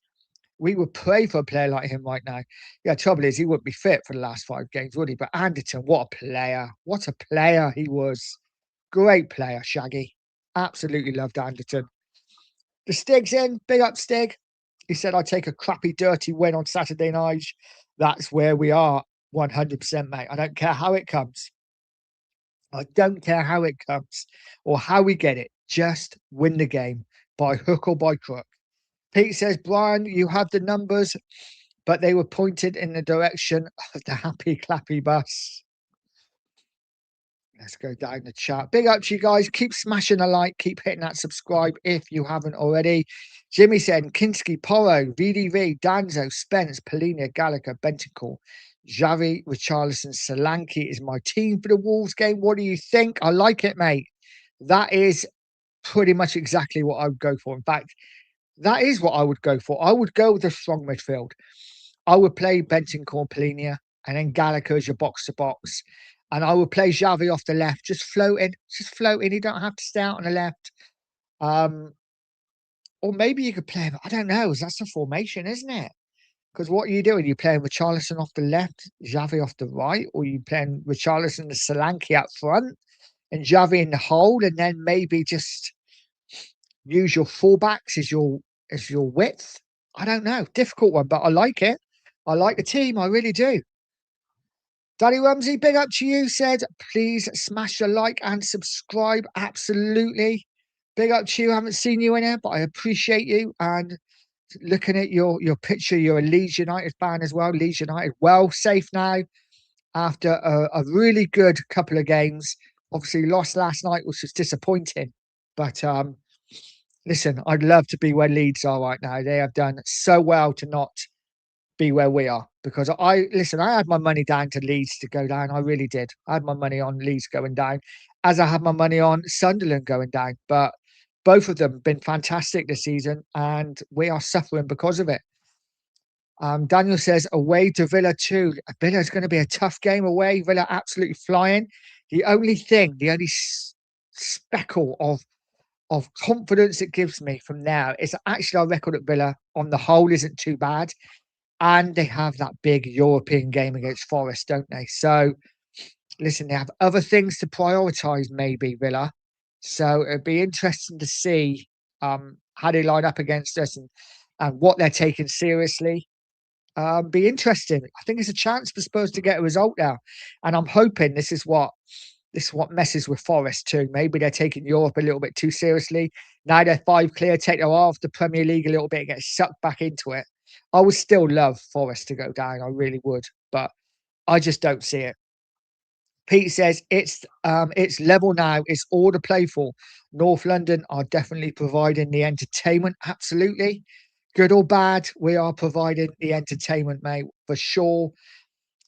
We would pray for a player like him right now. Yeah, trouble is he wouldn't be fit for the last 5 games, would he? But Anderton, what a player. What a player he was. Great player, Shaggy. Absolutely loved Anderton. The Stig's in. Big up, Stig. He said, I'd take a crappy, dirty win on Saturday night. That's where we are. 100%, mate. I don't care how it comes. I don't care how it comes or how we get it. Just win the game by hook or by crook. Pete says, Brian, you have the numbers, but they were pointed in the direction of the happy clappy bus. Let's go down the chat. Big up to you guys. Keep smashing a like. Keep hitting that subscribe if you haven't already. Jimmy said, Kinski, Porro, VDV, Danzo, Spence, Polina, Gallagher, Bentancur, Xavi, Richarlison, Solanke is my team for the Wolves game. What do you think? I like it, mate. That is pretty much exactly what I would go for. In fact, that is what I would go for. I would go with a strong midfield. I would play Bentancur, Polina, and then Gallagher as your box to box. And I would play Xavi off the left, just floating. He don't have to stay out on the left. Or maybe you could play him. I don't know. That's a formation, isn't it? Because what are you doing? You're playing Richarlison off the left, Xavi off the right, or you playing Richarlison and Solanke up front and Xavi in the hole, and then maybe just use your fullbacks as your width. I don't know. Difficult one, but I like it. I like the team. I really do. Daddy Rumsey, big up to you, said, please smash a like and subscribe. Absolutely. Big up to you. I haven't seen you in here, but I appreciate you. And looking at your picture, you're a Leeds United fan as well. Leeds United, well, safe now after a really good couple of games. Obviously lost last night, which was disappointing. But Listen, I'd love to be where Leeds are right now. They have done so well to not be where we are because listen, I had my money down to Leeds to go down. I really did. I had my money on Leeds going down, as I had my money on Sunderland going down. But both of them have been fantastic this season, and we are suffering because of it. Daniel says away to Villa too. Villa is going to be a tough game away. Villa absolutely flying. The only thing, the only speckle of confidence it gives me from now is actually our record at Villa on the whole isn't too bad. And they have that big European game against Forest, don't they? So, listen, they have other things to prioritise, maybe, Villa. So, it'd be interesting to see how they line up against us and what they're taking seriously. Be interesting. I think it's a chance for Spurs to get a result now. And I'm hoping this is what messes with Forest too. Maybe they're taking Europe a little bit too seriously. Now they're 5 clear, take their eye off the Premier League a little bit, get sucked back into it. I would still love Forest to go down. I really would, but I just don't see it. Pete says it's level now. It's all to play for. North London are definitely providing the entertainment. Absolutely, good or bad, we are providing the entertainment, mate, for sure.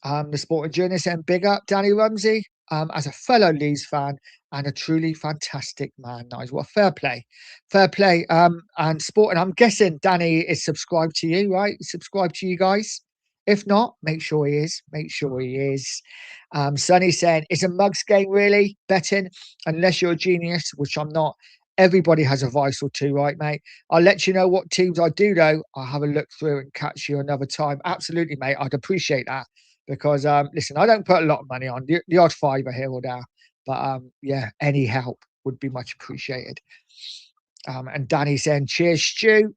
The sporting journalist and big up Danny Rumsey as a fellow Leeds fan and a truly fantastic man. Nice, well, fair play, fair play. And sporting, I'm guessing Danny is subscribed to you, right? Subscribed to you guys. If not, make sure he is. Make sure he is. Sonny saying, "It's a mugs game, really? Betting, unless you're a genius, which I'm not. Everybody has a vice or two, right, mate? I'll let you know what teams I do, though. I'll have a look through and catch you another time. Absolutely, mate. I'd appreciate that because listen, I don't put a lot of money on the odd fiver here or there, but yeah, any help would be much appreciated. And Danny saying, "Cheers, Stu."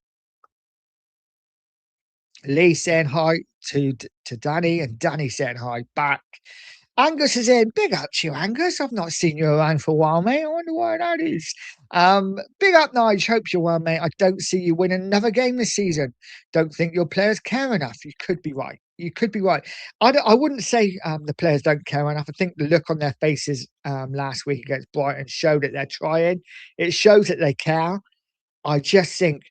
Lee saying hi to Danny, and Danny saying hi back. Angus is in. Big up to you, Angus. I've not seen you around for a while, mate. I wonder why that is. Big up, Nige. Hope you're well, mate. I don't see you win another game this season. Don't think your players care enough. You could be right. You could be right. I wouldn't say the players don't care enough. I think the look on their faces last week against Brighton showed that they're trying. It shows that they care. I just think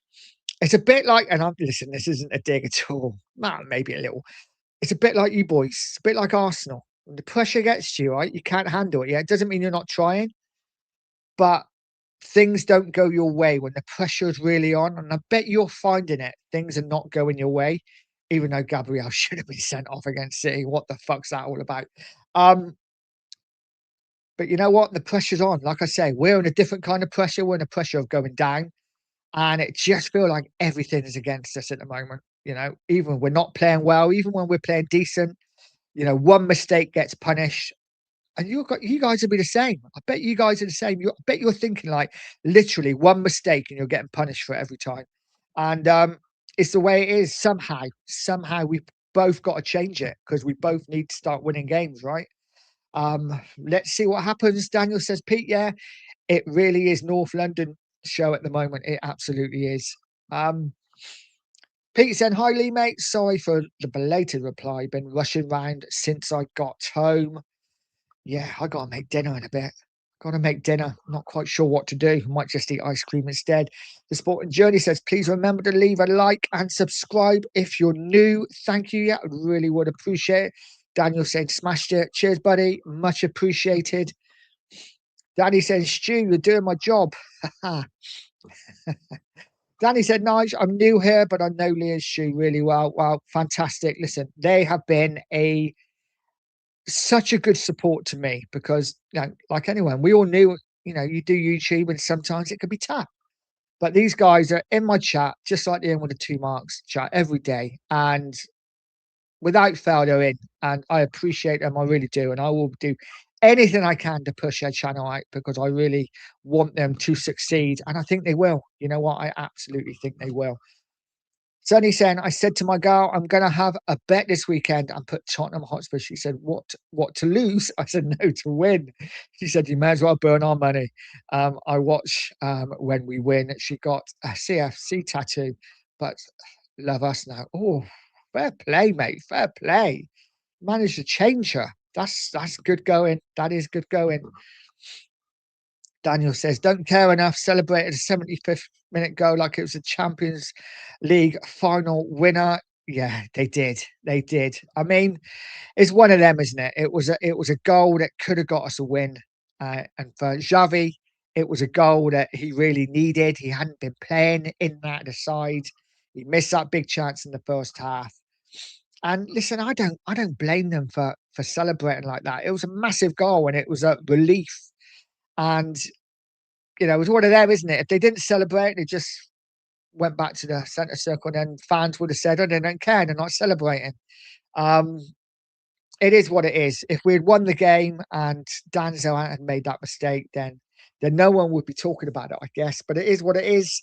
it's a bit like, and I'm listen, this isn't a dig at all. Well, maybe a little. It's a bit like you boys. It's a bit like Arsenal. When the pressure gets to you, right? You can't handle it. Yeah, it doesn't mean you're not trying, but things don't go your way when the pressure is really on. And I bet you're finding it. Things are not going your way, even though Gabriel should have been sent off against City. What the fuck's that all about? Um, but you know what? The pressure's on. Like I say, we're in a different kind of pressure. We're in a pressure of going down. And it just feels like everything is against us at the moment. You know, even when we're not playing well, even when we're playing decent, you know, one mistake gets punished. And you guys will be the same. I bet you guys are the same. I bet you're thinking like literally one mistake and you're getting punished for it every time. And it's the way it is. Somehow we both got to change it because we both need to start winning games, right? Let's see what happens. Daniel says, Pete, yeah, it really is North London show at the moment. It absolutely is. Pete said, "Hi Lee, mate. Sorry for the belated reply. Been rushing round since I got home. Yeah, I gotta make dinner in a bit. Gotta make dinner. Not quite sure what to do. Might just eat ice cream instead." The Sporting Journey says, "Please remember to leave a like and subscribe if you're new. Thank you. Yeah, I really would appreciate it." Daniel said, "Smashed it. Cheers, buddy. Much appreciated." Danny says, "Stu, you're doing my job." Danny said, "Nige, I'm new here, but I know Lee and Stu really well." Well, fantastic. Listen, they have been such a good support to me because, you know, like anyone, we all knew, you know, you do YouTube and sometimes it can be tough. But these guys are in my chat, just like the end with the two marks chat every day. And without fail, they're in. And I appreciate them. I really do. And I will do anything I can to push their channel out because I really want them to succeed. And I think they will. You know what? I absolutely think they will. Sonny saying, "I said to my girl, I'm going to have a bet this weekend and put Tottenham Hotspur." She said, What to lose?" I said, "No, to win." She said, "You may as well burn our money." I watch when we win. She got a CFC tattoo, but love us now. Oh, fair play, mate. Fair play. Managed to change her. That's good going. That is good going. Daniel says, don't care enough. Celebrated a 75th minute goal like it was a Champions League final winner. Yeah, they did. They did. I mean, it's one of them, isn't it? It was a goal that could have got us a win. And for Xavi, it was a goal that he really needed. He hadn't been playing in that the side. He missed that big chance in the first half. And listen, I don't blame them for celebrating like that. It was a massive goal and it was a relief. And it was one of them, isn't it? If they didn't celebrate, they just went back to the centre circle, and then fans would have said, "Oh, they don't care. They're not celebrating." Um, it is what it is. If we had won the game and Danzo had made that mistake, then no one would be talking about it, I guess. But it is what it is.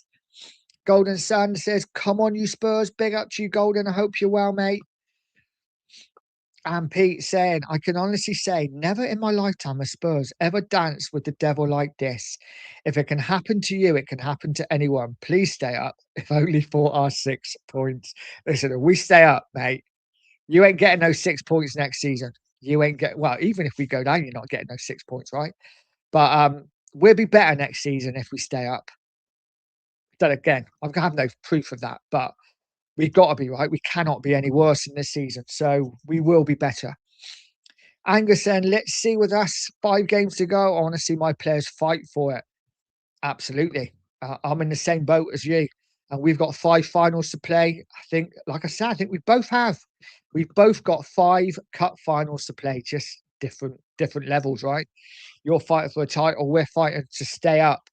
Golden Sun says, "Come on, you Spurs! Big up to you, Golden. I hope you're well, mate." And Pete saying, "I can honestly say, never in my lifetime has Spurs ever danced with the devil like this. If it can happen to you, it can happen to anyone. Please stay up, if only for our 6 points." Listen, if we stay up, mate, you ain't getting those 6 points next season. You ain't well, even if we go down, you're not getting those 6 points, right? But we'll be better next season if we stay up. Then again, I have no proof of that, but we've got to be right. We cannot be any worse in this season, so we will be better. Angus saying, "Let's see with us 5 games to go. I want to see my players fight for it." Absolutely. I'm in the same boat as you. And we've got 5 finals to play. I think, like I said, I think we both have. We've both got 5 cup finals to play, just different levels, right? You're fighting for a title, we're fighting to stay up.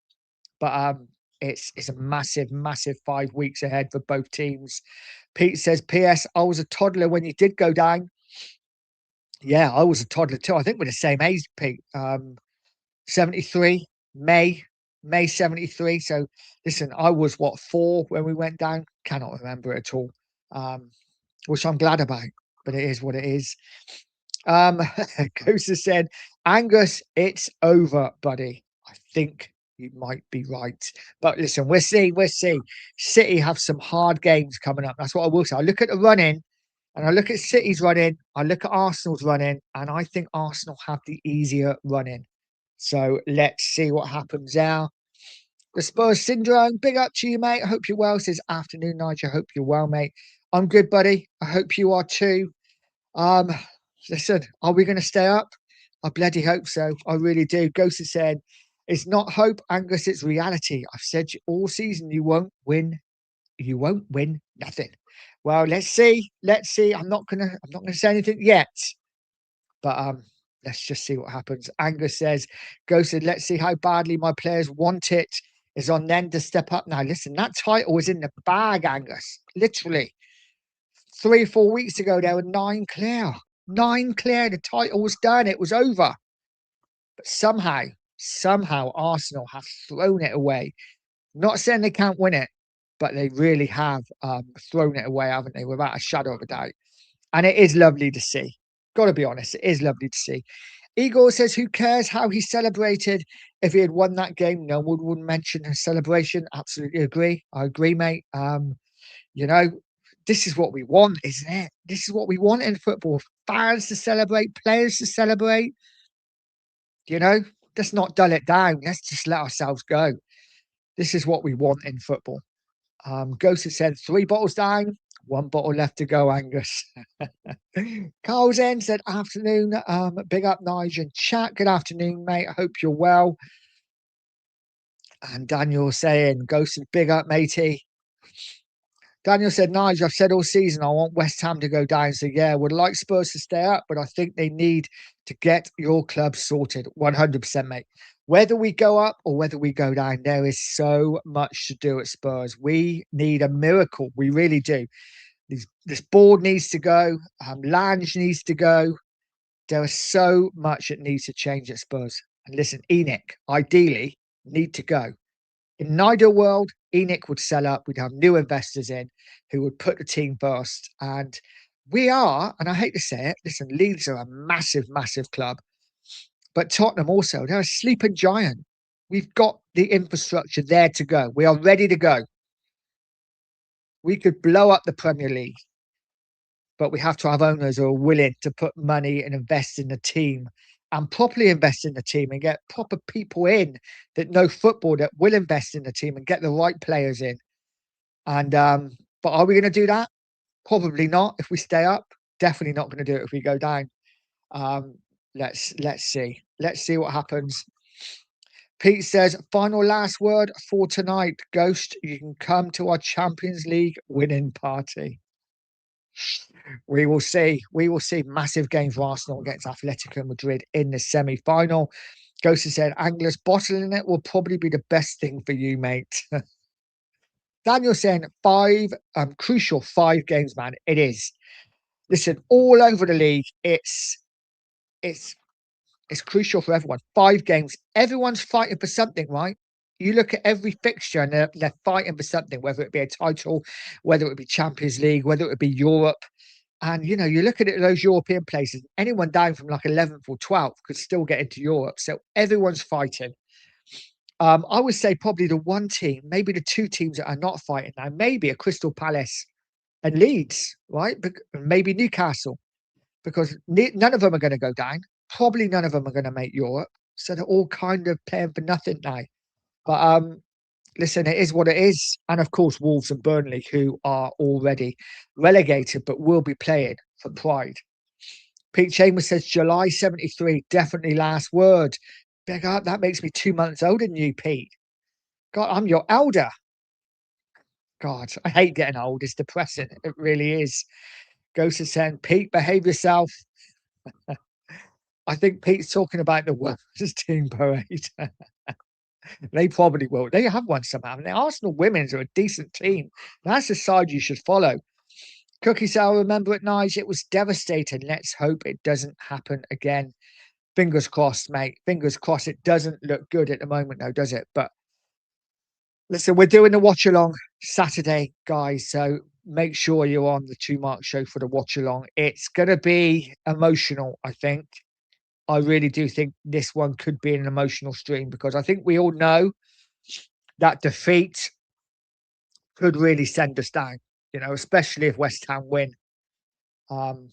But it's a massive 5 weeks ahead for both teams. Pete says, "PS, I was a toddler when you did go down." Yeah, I was a toddler too. I think we're the same age, Pete. 73, May 73. So listen, I was what, 4 when we went down? Cannot remember it at all. Which I'm glad about, but it is what it is. Kosa said, "Angus, it's over, buddy." I think you might be right. But listen, we'll see. City have some hard games coming up. That's what I will say. I look at the running and I look at City's running, I look at Arsenal's running, and I think Arsenal have the easier running. So let's see what happens there. The Spurs syndrome, big up to you, mate. I hope you're well. Says, "Afternoon, Nigel. I hope you're well, mate." I'm good, buddy. I hope you are too. Um, Listen, are we going to stay up? I bloody hope so. I really do. Ghost has said, "It's not hope, Angus. It's reality. I've said all season you won't win. You won't win nothing." Well, let's see. Let's see. I'm not gonna say anything yet. But let's just see what happens. Angus says, "Ghosted, let's see how badly my players want it. Is on them to step up now." Listen, that title was in the bag, Angus. Literally. 3 or 4 weeks ago, there were 9 clear. 9 clear. The title was done. It was over. But somehow Arsenal have thrown it away. Not saying they can't win it, but they really have thrown it away, haven't they? Without a shadow of a doubt. And it is lovely to see. Got to be honest, it is lovely to see. Igor says, "Who cares how he celebrated? If he had won that game, no one would mention his celebration." Absolutely agree. I agree, mate. You know, this is what we want, isn't it? This is what we want in football. Fans to celebrate, players to celebrate. You know, let's not dull it down. Let's just let ourselves go. This is what we want in football. Ghost has said 3 bottles down, 1 bottle left to go, Angus. Carl Zen said, "Afternoon. Big up, Nigel and chat. Good afternoon, mate. I hope you're well." And Daniel saying, "Ghost is big up, matey." Daniel said, "Nigel, I've said all season I want West Ham to go down. So yeah, would like Spurs to stay up, but I think they need to get your club sorted." 100%, mate. Whether we go up or whether we go down, there is so much to do at Spurs. We need a miracle. We really do. This board needs to go. Lange needs to go. There is so much that needs to change at Spurs. And listen, ENIC, ideally, need to go. In an ideal world, ENIC would sell up. We'd have new investors in who would put the team first. And we are, and I hate to say it, listen, Leeds are a massive club. But Tottenham also, they're a sleeping giant. We've got the infrastructure there to go. We are ready to go. We could blow up the Premier League, but we have to have owners who are willing to put money and invest in the team and properly invest in the team and get proper people in that know football that will invest in the team and get the right players in. And but are we going to do that? Probably not. If we stay up, definitely not going to do it if we go down. Um, let's see. Let's see what happens. Pete says, final last word for tonight. Ghost, you can come to our Champions League winning party. We will see. We will see. Massive game for Arsenal against Atletico Madrid in the semi-final. Ghost has said, Anglers bottling it will probably be the best thing for you, mate. Daniel saying crucial 5 games, man. It is. Listen, all over the league, it's crucial for everyone. 5 games. Everyone's fighting for something, right? You look at every fixture and they're fighting for something, whether it be a title, whether it be Champions League, whether it be Europe. And, you know, you look at it, those European places, anyone down from like 11th or 12th could still get into Europe. So everyone's fighting. I would say probably the one team, maybe the 2 teams that are not fighting now, maybe a Crystal Palace and Leeds, right? Maybe Newcastle, because none of them are going to go down. Probably none of them are going to make Europe. So they're all kind of playing for nothing now. But listen, it is what it is. And of course, Wolves and Burnley, who are already relegated, but will be playing for pride. Pete Chambers says July 73, definitely last word. Big up, that makes me 2 months older than you, Pete. God, I'm your elder. God, I hate getting old. It's depressing. It really is. Ghost is saying, Pete, behave yourself. I think Pete's talking about the women's team parade. They probably will. They have one somehow. And the Arsenal women's are a decent team. That's the side you should follow. Cookie Sour, remember it, Nige? It was devastating. Let's hope it doesn't happen again. Fingers crossed, mate. Fingers crossed. It doesn't look good at the moment, though, does it? But listen, we're doing the watch along Saturday, guys. So make sure you're on the 2 Mark show for the watch along. It's going to be emotional, I think. I really do think this one could be an emotional stream because I think we all know that defeat could really send us down, you know, especially if West Ham win. Um,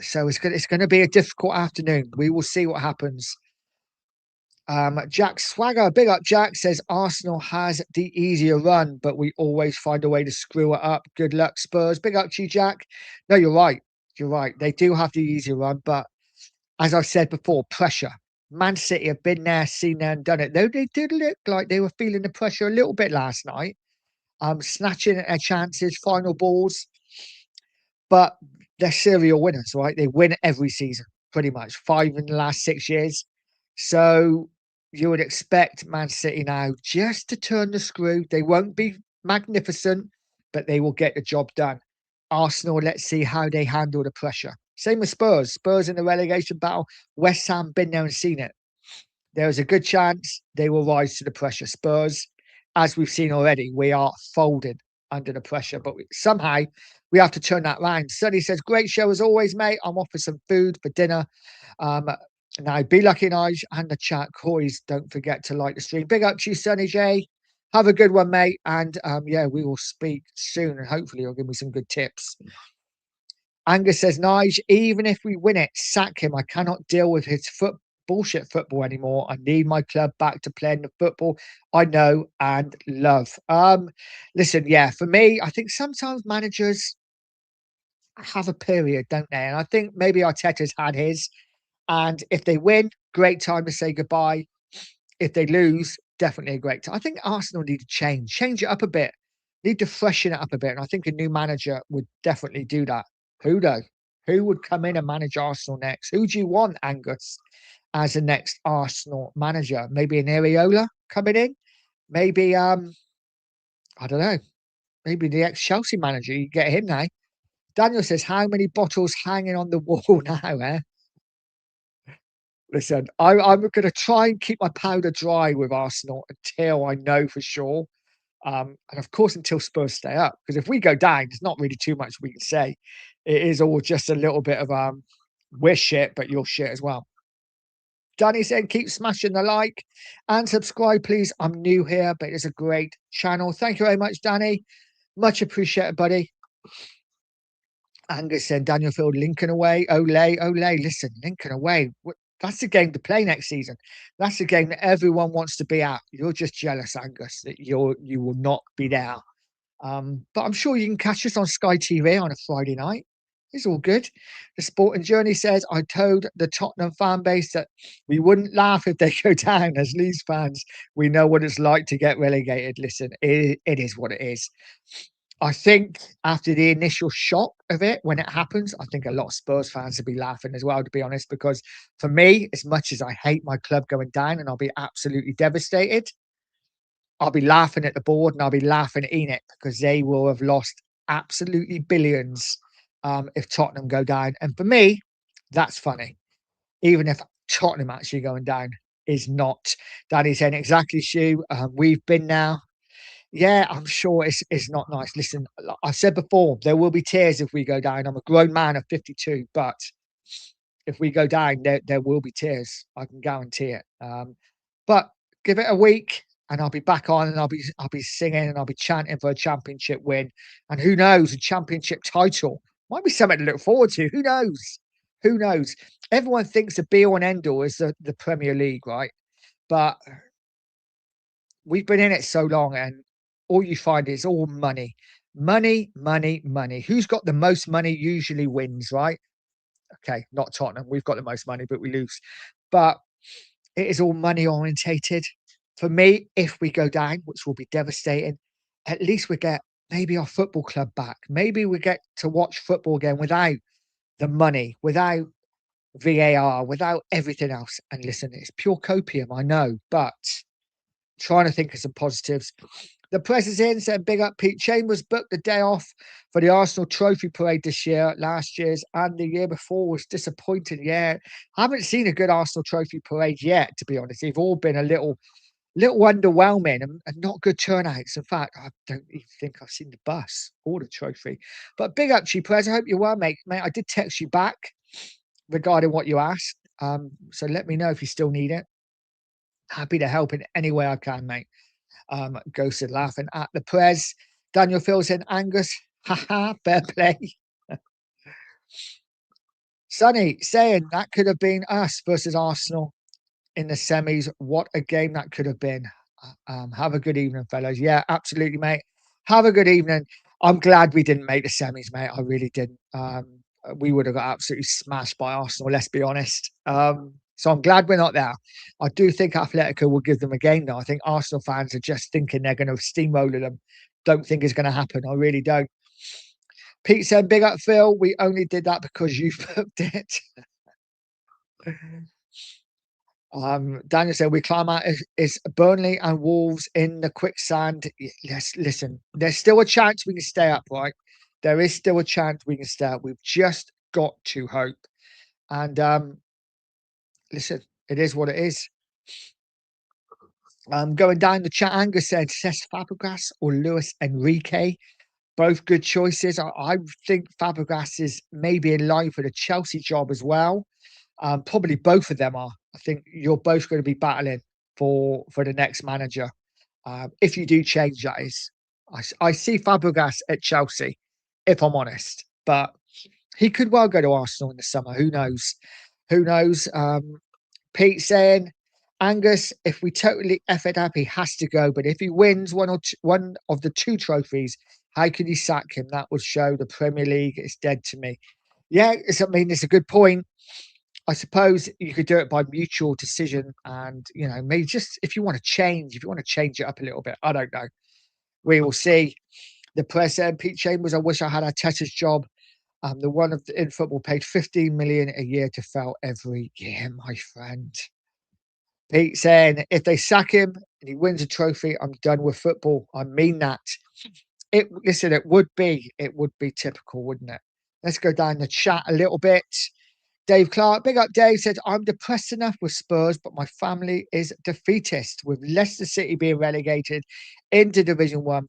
so it's going to be a difficult afternoon. We will see what happens. Jack Swagger, big up Jack, says Arsenal has the easier run, but we always find a way to screw it up. Good luck, Spurs. Big up to you, Jack. No, you're right. You're right. They do have the easier run, but as I've said before, pressure. Man City have been there, seen there, and done it. Though they did look like they were feeling the pressure a little bit last night, snatching at their chances, final balls. But they're serial winners, right? They win every season, pretty much 5 in the last 6 years. So you would expect Man City now just to turn the screw. They won't be magnificent, but they will get the job done. Arsenal, let's see how they handle the pressure. Same with Spurs. Spurs in the relegation battle. West Ham been there and seen it. There is a good chance they will rise to the pressure. Spurs, as we've seen already, we are folded under the pressure, but somehow we have to turn that round. Sonny says, great show as always, mate. I'm off for some food for dinner. Now, be lucky, Nige, and the chat. Coys, don't forget to like the stream. Big up to you, Sonny J. Have a good one, mate. And yeah, we will speak soon, and hopefully you'll give me some good tips. Angus says, Nige, even if we win it, sack him. I cannot deal with his bullshit football anymore. I need my club back to playing the football I know and love. Listen, yeah, for me, I think sometimes managers have a period, don't they? And I think maybe Arteta's had his. And if they win, great time to say goodbye. If they lose, definitely a great time. I think Arsenal need to change it up a bit, need to freshen it up a bit. And I think a new manager would definitely do that. Who though? Who would come in and manage Arsenal next? Who do you want, Angus, as the next Arsenal manager? Maybe an Areola coming in? Maybe I don't know. Maybe the ex-Chelsea manager. You get him now. Daniel says, how many bottles hanging on the wall now, eh? Listen, I'm going to try and keep my powder dry with Arsenal until I know for sure. And of course, until Spurs stay up. Because if we go down, there's not really too much we can say. It is all just a little bit of we're shit, but you're shit as well. Danny said, keep smashing the like and subscribe, please. I'm new here, but it's a great channel. Thank you very much, Danny. Much appreciated, buddy. Angus said, Daniel Field, Lincoln away. Ole. Listen, Lincoln away. That's the game to play next season. That's the game that everyone wants to be at. You're just jealous, Angus, that you will not be there. But I'm sure you can catch us on Sky TV on a Friday night. It's all good. The Sporting Journey says, I told the Tottenham fan base that we wouldn't laugh if they go down. As Leeds fans, we know what it's like to get relegated. Listen, it is what it is. I think after the initial shock of it, when it happens, I think a lot of Spurs fans will be laughing as well, to be honest, because for me, as much as I hate my club going down and I'll be absolutely devastated, I'll be laughing at the board and I'll be laughing at Enoch because they will have lost absolutely billions if Tottenham go down. And for me, that's funny. Even if Tottenham actually going down is not. Danny's saying exactly, Shu. We've been now. Yeah, I'm sure it's not nice. Listen, like I said before, there will be tears if we go down. I'm a grown man of 52, but if we go down, there will be tears. I can guarantee it. But give it a week, and I'll be back on, and I'll be singing, and I'll be chanting for a championship win. And who knows, a championship title might be something to look forward to. Who knows? Who knows? Everyone thinks the be all and end all is the Premier League, right? But we've been in it so long, and all you find is all money, money, money, money. Who's got the most money usually wins, right? Okay, not Tottenham. We've got the most money, but we lose. But it is all money orientated. For me, if we go down, which will be devastating, at least we get maybe our football club back. Maybe we get to watch football again without the money, without VAR, without everything else. And listen, it's pure copium, I know, but trying to think of some positives. The press is in, said big up Pete Chambers, booked the day off for the Arsenal trophy parade this year. Last year's and the year before was disappointing. Yeah, haven't seen a good Arsenal trophy parade yet, to be honest. They've all been a little underwhelming and not good turnouts. In fact, I don't even think I've seen the bus or the trophy. But big up to you, Prez. I hope you well, mate. I did text you back regarding what you asked. So let me know if you still need it. Happy to help in any way I can, mate. Ghosted laughing at the press. Daniel Phil said, Angus, haha, fair play. Sonny saying that could have been us versus Arsenal in the semis. What a game that could have been. Have a good evening, fellas. Yeah, absolutely, mate. Have a good evening. I'm glad we didn't make the semis, mate. I really didn't. We would have got absolutely smashed by Arsenal, let's be honest. So I'm glad we're not there. I do think Atletico will give them a game, though. I think Arsenal fans are just thinking they're going to steamroller them. Don't think it's going to happen. I really don't. Pete said, big up, Phil. We only did that because you booked it. Daniel said, we climb out is Burnley and Wolves in the quicksand. Yes, listen, there's still a chance we can stay up, right? There is still a chance we can stay up. We've just got to hope. And listen, it is what it is. Going down the chat, Angus said, Cesc Fabregas or Luis Enrique. Both good choices. I think Fabregas is maybe in line for the Chelsea job as well. Probably both of them are. I think you're both going to be battling for the next manager. If you do change, that is. I see Fabregas at Chelsea, if I'm honest. But he could well go to Arsenal in the summer. Who knows? Who knows? Pete saying, Angus, if we totally F it up, he has to go. But if he wins one of the two trophies, how can you sack him? That would show the Premier League is dead to me. Yeah, it's a good point. I suppose you could do it by mutual decision, and maybe just if you want to change it up a little bit. I don't know. We will see. The press said, Pete Chambers, I wish I had Arteta's job. The one in football paid 15 million a year to fail every year, my friend. Pete saying, if they sack him and he wins a trophy, I'm done with football. I mean that. It would be typical, wouldn't it? Let's go down the chat a little bit. Dave Clark, big up Dave, said, I'm depressed enough with Spurs, but my family is defeatist with Leicester City being relegated into Division 1.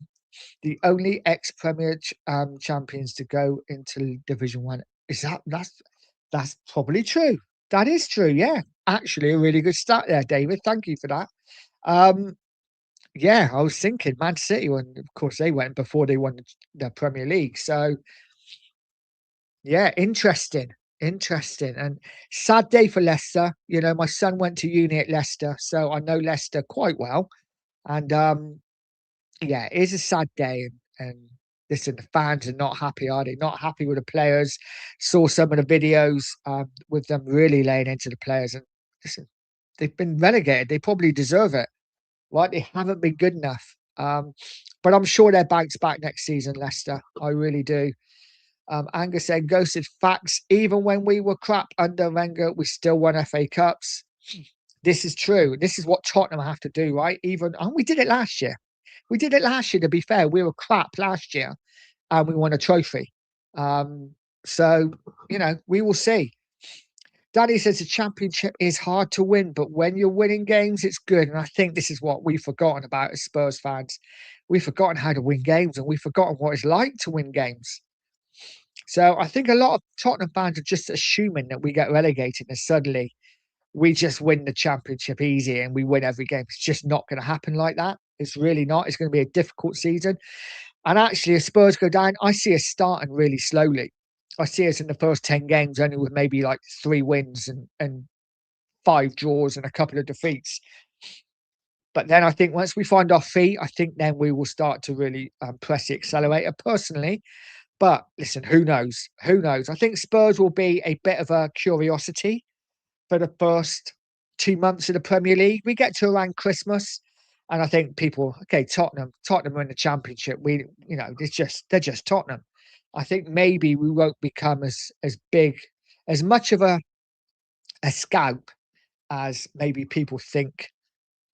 The only ex-Premier champions to go into Division 1. That's probably true. That is true, yeah. Actually, a really good start there, David. Thank you for that. Yeah, I was thinking Man City, and of course they went before they won the Premier League. So, yeah, interesting. Interesting and sad day for Leicester. You know, my son went to uni at Leicester, so I know Leicester quite well. And yeah, it is a sad day. And listen, the fans are not happy, are they? Not happy with the players. Saw some of the videos with them really laying into the players. And listen, they've been relegated. They probably deserve it, right? They haven't been good enough. But I'm sure they'll bounce back next season, Leicester. I really do. Angus said, ghosted facts. Even when we were crap under Wenger, we still won FA Cups. This is true. This is what Tottenham have to do, right? Even and we did it last year. We did it last year, to be fair. We were crap last year and we won a trophy. Um, so, you know, we will see. Danny says the championship is hard to win, but when you're winning games, it's good. And I think this is what we've forgotten about as Spurs fans. We've forgotten how to win games and we've forgotten what it's like to win games. So I think a lot of Tottenham fans are just assuming that we get relegated and suddenly we just win the championship easy and we win every game. It's just not going to happen like that. It's really not. It's going to be a difficult season. And actually, if Spurs go down, I see us starting really slowly. I see us in the first 10 games only with maybe like 3 wins and 5 draws and a couple of defeats. But then I think once we find our feet, I think then we will start to really press the accelerator personally. But listen, who knows? Who knows? I think Spurs will be a bit of a curiosity for the first 2 months of the Premier League. We get to around Christmas, and I think people, okay, Tottenham are in the Championship. They're just Tottenham. I think maybe we won't become as big, as much of a scalp as maybe people think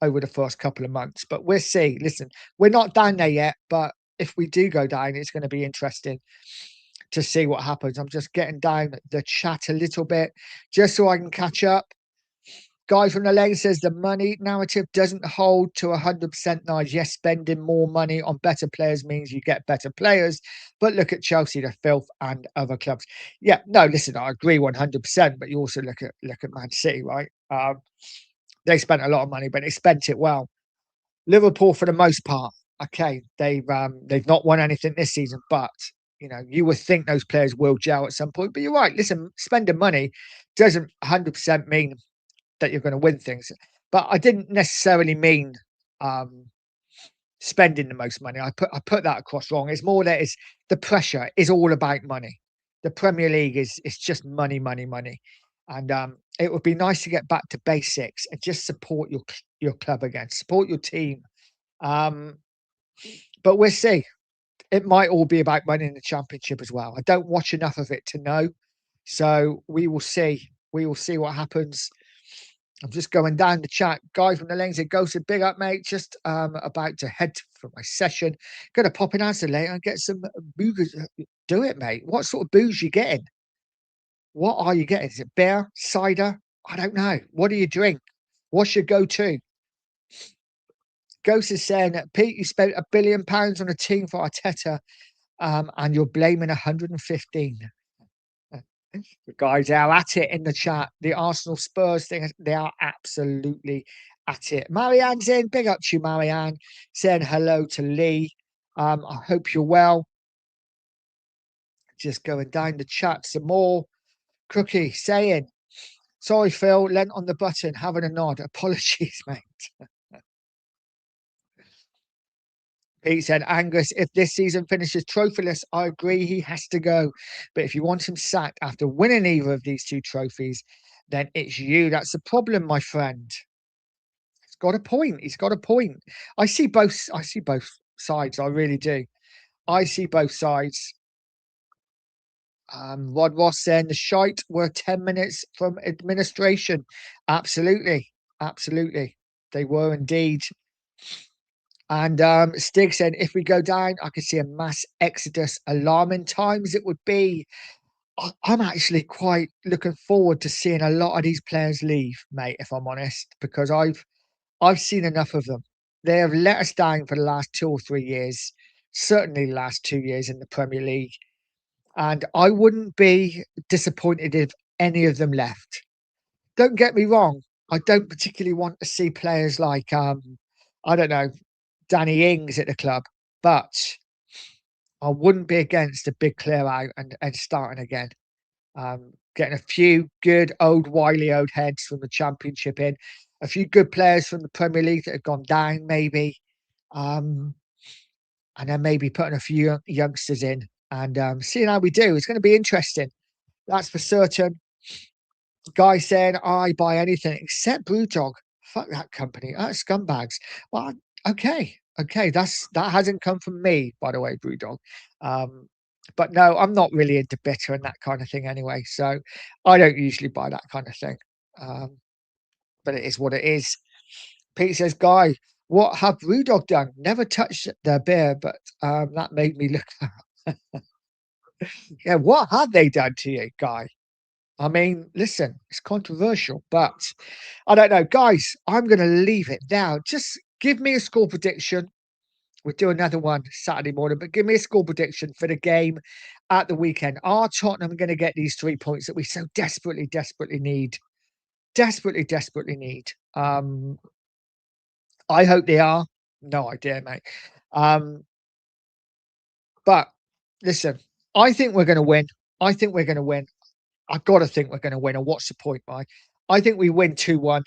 over the first couple of months. But we'll see. Listen, we're not down there yet, but if we do go down, it's going to be interesting to see what happens. I'm just getting down the chat a little bit just so I can catch up. Guy from the lane says the money narrative doesn't hold to 100%, Nige. Yes, spending more money on better players means you get better players. But look at Chelsea, the filth, and other clubs. Yeah, no, listen, I agree 100%. But you also look at Man City, right? They spent a lot of money, but they spent it well. Liverpool, for the most part, okay, they've not won anything this season, but you know, you would think those players will gel at some point. But you're right. Listen, spending money doesn't 100% mean that you're going to win things. But I didn't necessarily mean um, spending the most money. I put that across wrong. It's more that it's the pressure is all about money. The Premier League is it's just money, money, money, and it would be nice to get back to basics and just support your club again, support your team. Um, but we'll see. It might all be about winning the championship as well. I don't watch enough of it to know, so we will see. We will see what happens. I'm just going down the chat. Guy from the lane said, Ghosted, big up, mate. Just about to head for my session. Gonna pop in answer later and get some booze. Do it, mate. What sort of booze you getting? What are you getting? Is it beer, cider? I don't know. What do you drink? What's your go-to? Ghost is saying that Pete, you spent £1 billion on a team for Arteta, and you're blaming 115. The guys are at it in the chat. The Arsenal Spurs thing, they are absolutely at it. Marianne's in. Big up to you, Marianne. Saying hello to Lee. I hope you're well. Just going down the chat some more. Cookie saying, sorry, Phil, lent on the button, having a nod. Apologies, mate. Pete said, Angus, if this season finishes trophyless, I agree he has to go. But if you want him sacked after winning either of these 2 trophies, then it's you. That's the problem, my friend. He's got a point. He's got a point. I see both sides. I really do. I see both sides. Rod Ross saying the shite were 10 minutes from administration. Absolutely. Absolutely. They were indeed. And Stig said, if we go down, I could see a mass exodus. Alarming times it would be. I'm actually quite looking forward to seeing a lot of these players leave, mate, if I'm honest, because I've seen enough of them. They have let us down for the last 2 or 3 years, certainly the last 2 years in the Premier League. And I wouldn't be disappointed if any of them left. Don't get me wrong. I don't particularly want to see players like, I don't know, Danny Ings at the club, but I wouldn't be against a big clear out and starting again. Getting a few good old wily old heads from the Championship in, a few good players from the Premier League that have gone down, maybe, um, and then maybe putting a few youngsters in and seeing how we do. It's going to be interesting. That's for certain. Guy saying I buy anything except Brewdog. Fuck that company. Scumbags. Well, okay, that hasn't come from me, by the way, Brewdog. Um, but no, I'm not really into bitter and that kind of thing anyway. So I don't usually buy that kind of thing. Um, but it is what it is. Pete says, Guy, what have Brewdog done? Never touched their beer, but that made me look. Yeah, what have they done to you, Guy? I mean, listen, it's controversial, but I don't know. Guys, I'm going to leave it now. Just give me a score prediction. We'll do another one Saturday morning, but give me a score prediction for the game at the weekend. Are Tottenham going to get these 3 points that we so desperately, desperately need? Desperately, desperately need. I hope they are. No idea, mate. But listen, I think we're going to win. I think we're going to win. I've got to think we're going to win. Or what's the point, Mike? I think we win 2-1.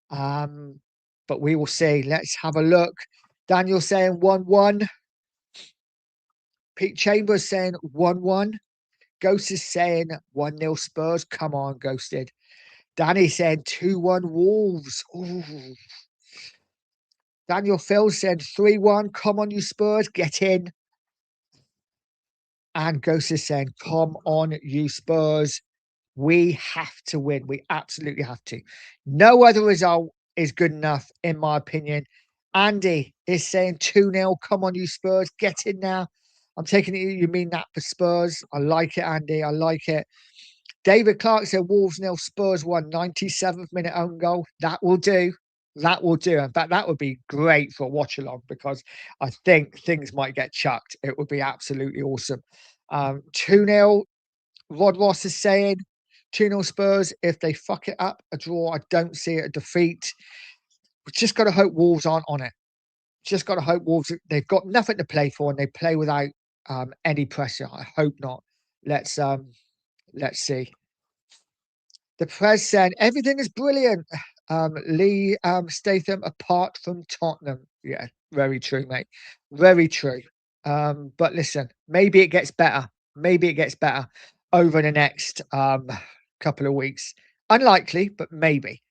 But we will see. Let's have a look. Daniel saying 1-1. Pete Chambers saying 1-1. Ghost is saying 1-0 Spurs. Come on, Ghosted. Danny saying 2-1 Wolves. Ooh. Daniel Phil said 3-1. Come on, you Spurs. Get in. And Ghost is saying, come on, you Spurs. We have to win. We absolutely have to. No other result is good enough, in my opinion. Andy is saying 2-0. Come on, you Spurs. Get in now. I'm taking it you mean that for Spurs. I like it, Andy. I like it. David Clark said Wolves 0, Spurs 1, 97th minute own goal. That will do. That will do. In fact, that would be great for a watch along because I think things might get chucked. It would be absolutely awesome. 2-0. Rod Ross is saying 2-0 Spurs. If they fuck it up, a draw. I don't see it a defeat. We just got to hope Wolves aren't on it. Just got to hope Wolves, they've got nothing to play for and they play without any pressure. I hope not. Let's see. The press said everything is brilliant. Lee Statham apart from Tottenham. Yeah, very true, mate. Very true. But listen, maybe it gets better. Maybe it gets better over the next couple of weeks. Unlikely, but maybe.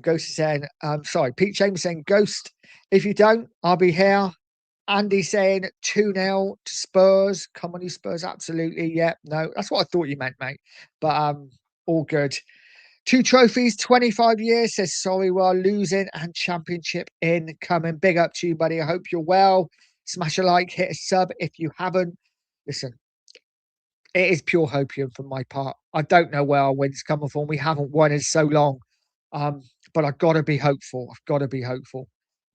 Ghost is saying, sorry, Pete Chambers saying, Ghost, if you don't, I'll be here. Andy saying 2-0 to Spurs. Come on, you Spurs. Absolutely. Yeah, no, that's what I thought you meant, mate. But all good. 2 trophies, 25 years. Says sorry, we're losing and championship incoming. Big up to you, buddy. I hope you're well. Smash a like, hit a sub if you haven't. Listen, it is pure hopium from my part. I don't know where our win's coming from. We haven't won in so long. But I've got to be hopeful. I've got to be hopeful.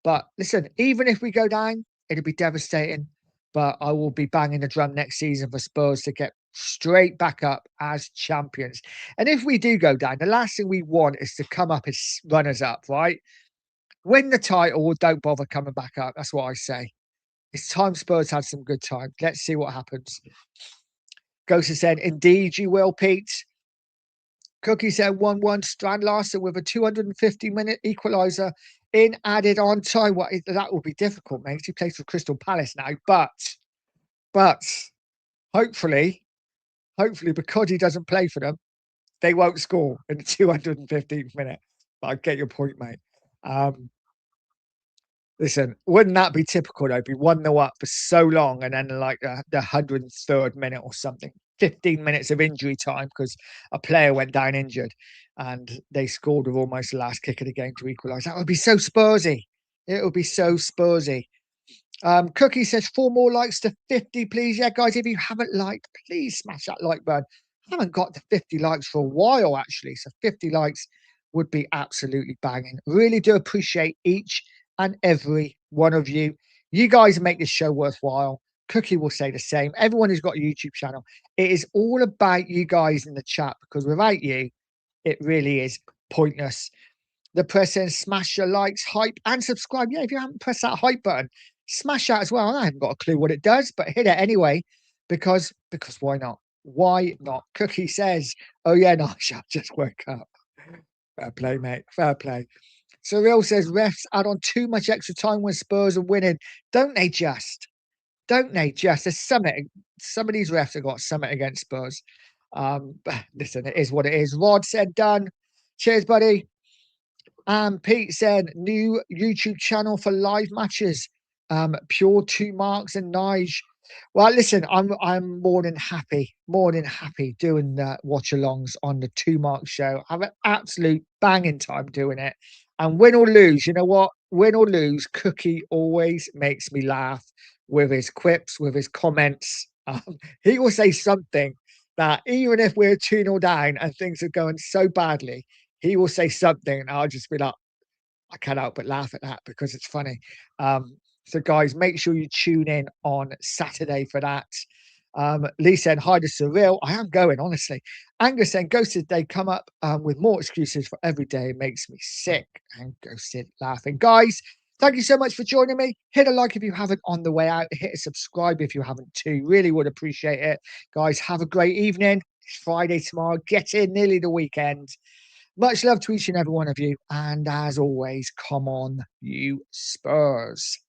But listen, even if we go down, it'll be devastating. But I will be banging the drum next season for Spurs to get straight back up as champions. And if we do go down, the last thing we want is to come up as runners up, right? Win the title or don't bother coming back up. That's what I say. It's time Spurs had some good time. Let's see what happens. Ghost has said, indeed you will, Pete. Cookie said 1-1 Strand Larson with a 250-minute equaliser in added on time. What that will be difficult, mate. He plays for Crystal Palace now, but hopefully, because he doesn't play for them, they won't score in the 215th minute. But I get your point, mate. Listen, wouldn't that be typical though? Be 1-0 up for so long and then like the 103rd minute or something. 15 minutes of injury time because a player went down injured and they scored with almost the last kick of the game to equalise. That would be so Spursy. It would be so Spursy. Cookie says 4 more likes to 50, please. Yeah, guys, if you haven't liked, please smash that like button. I haven't got to 50 likes for a while, actually. So 50 likes would be absolutely banging. Really do appreciate each and every one of you. You guys make this show worthwhile. Cookie will say the same. Everyone who's got a YouTube channel, it is all about you guys in the chat because without you, it really is pointless. The person smash your likes, hype, and subscribe. Yeah, if you haven't pressed that hype button, smash that as well. I haven't got a clue what it does, but hit it anyway because why not? Why not? Cookie says, "Oh yeah, no, I just woke up." Fair play, mate. Fair play. Cyril says refs add on too much extra time when Spurs are winning. Don't they just? Don't they just? There's something. Some of these refs have got something against Spurs. But listen, it is what it is. Rod said done. Cheers, buddy. Pete said new YouTube channel for live matches. Pure two marks and Nige. Well, listen, I'm more than happy doing the watch alongs on the Two Mark show. I have an absolute banging time doing it. And win or lose, you know what? Win or lose, Cookie always makes me laugh with his quips, with his comments. He will say something that even if we're 2-0 down and things are going so badly, he will say something, and I'll just be like, I can't help but laugh at that because it's funny. So, guys, make sure you tune in on Saturday for that. Lee said, hi to Surreal. I am going, honestly. Angus saying, Ghosted Day come up with more excuses for every day. It makes me sick. And Ghosted laughing. Guys, thank you so much for joining me. Hit a like if you haven't on the way out. Hit a subscribe if you haven't too. Really would appreciate it. Guys, have a great evening. It's Friday tomorrow. Get in, nearly the weekend. Much love to each and every one of you. And as always, come on, you Spurs.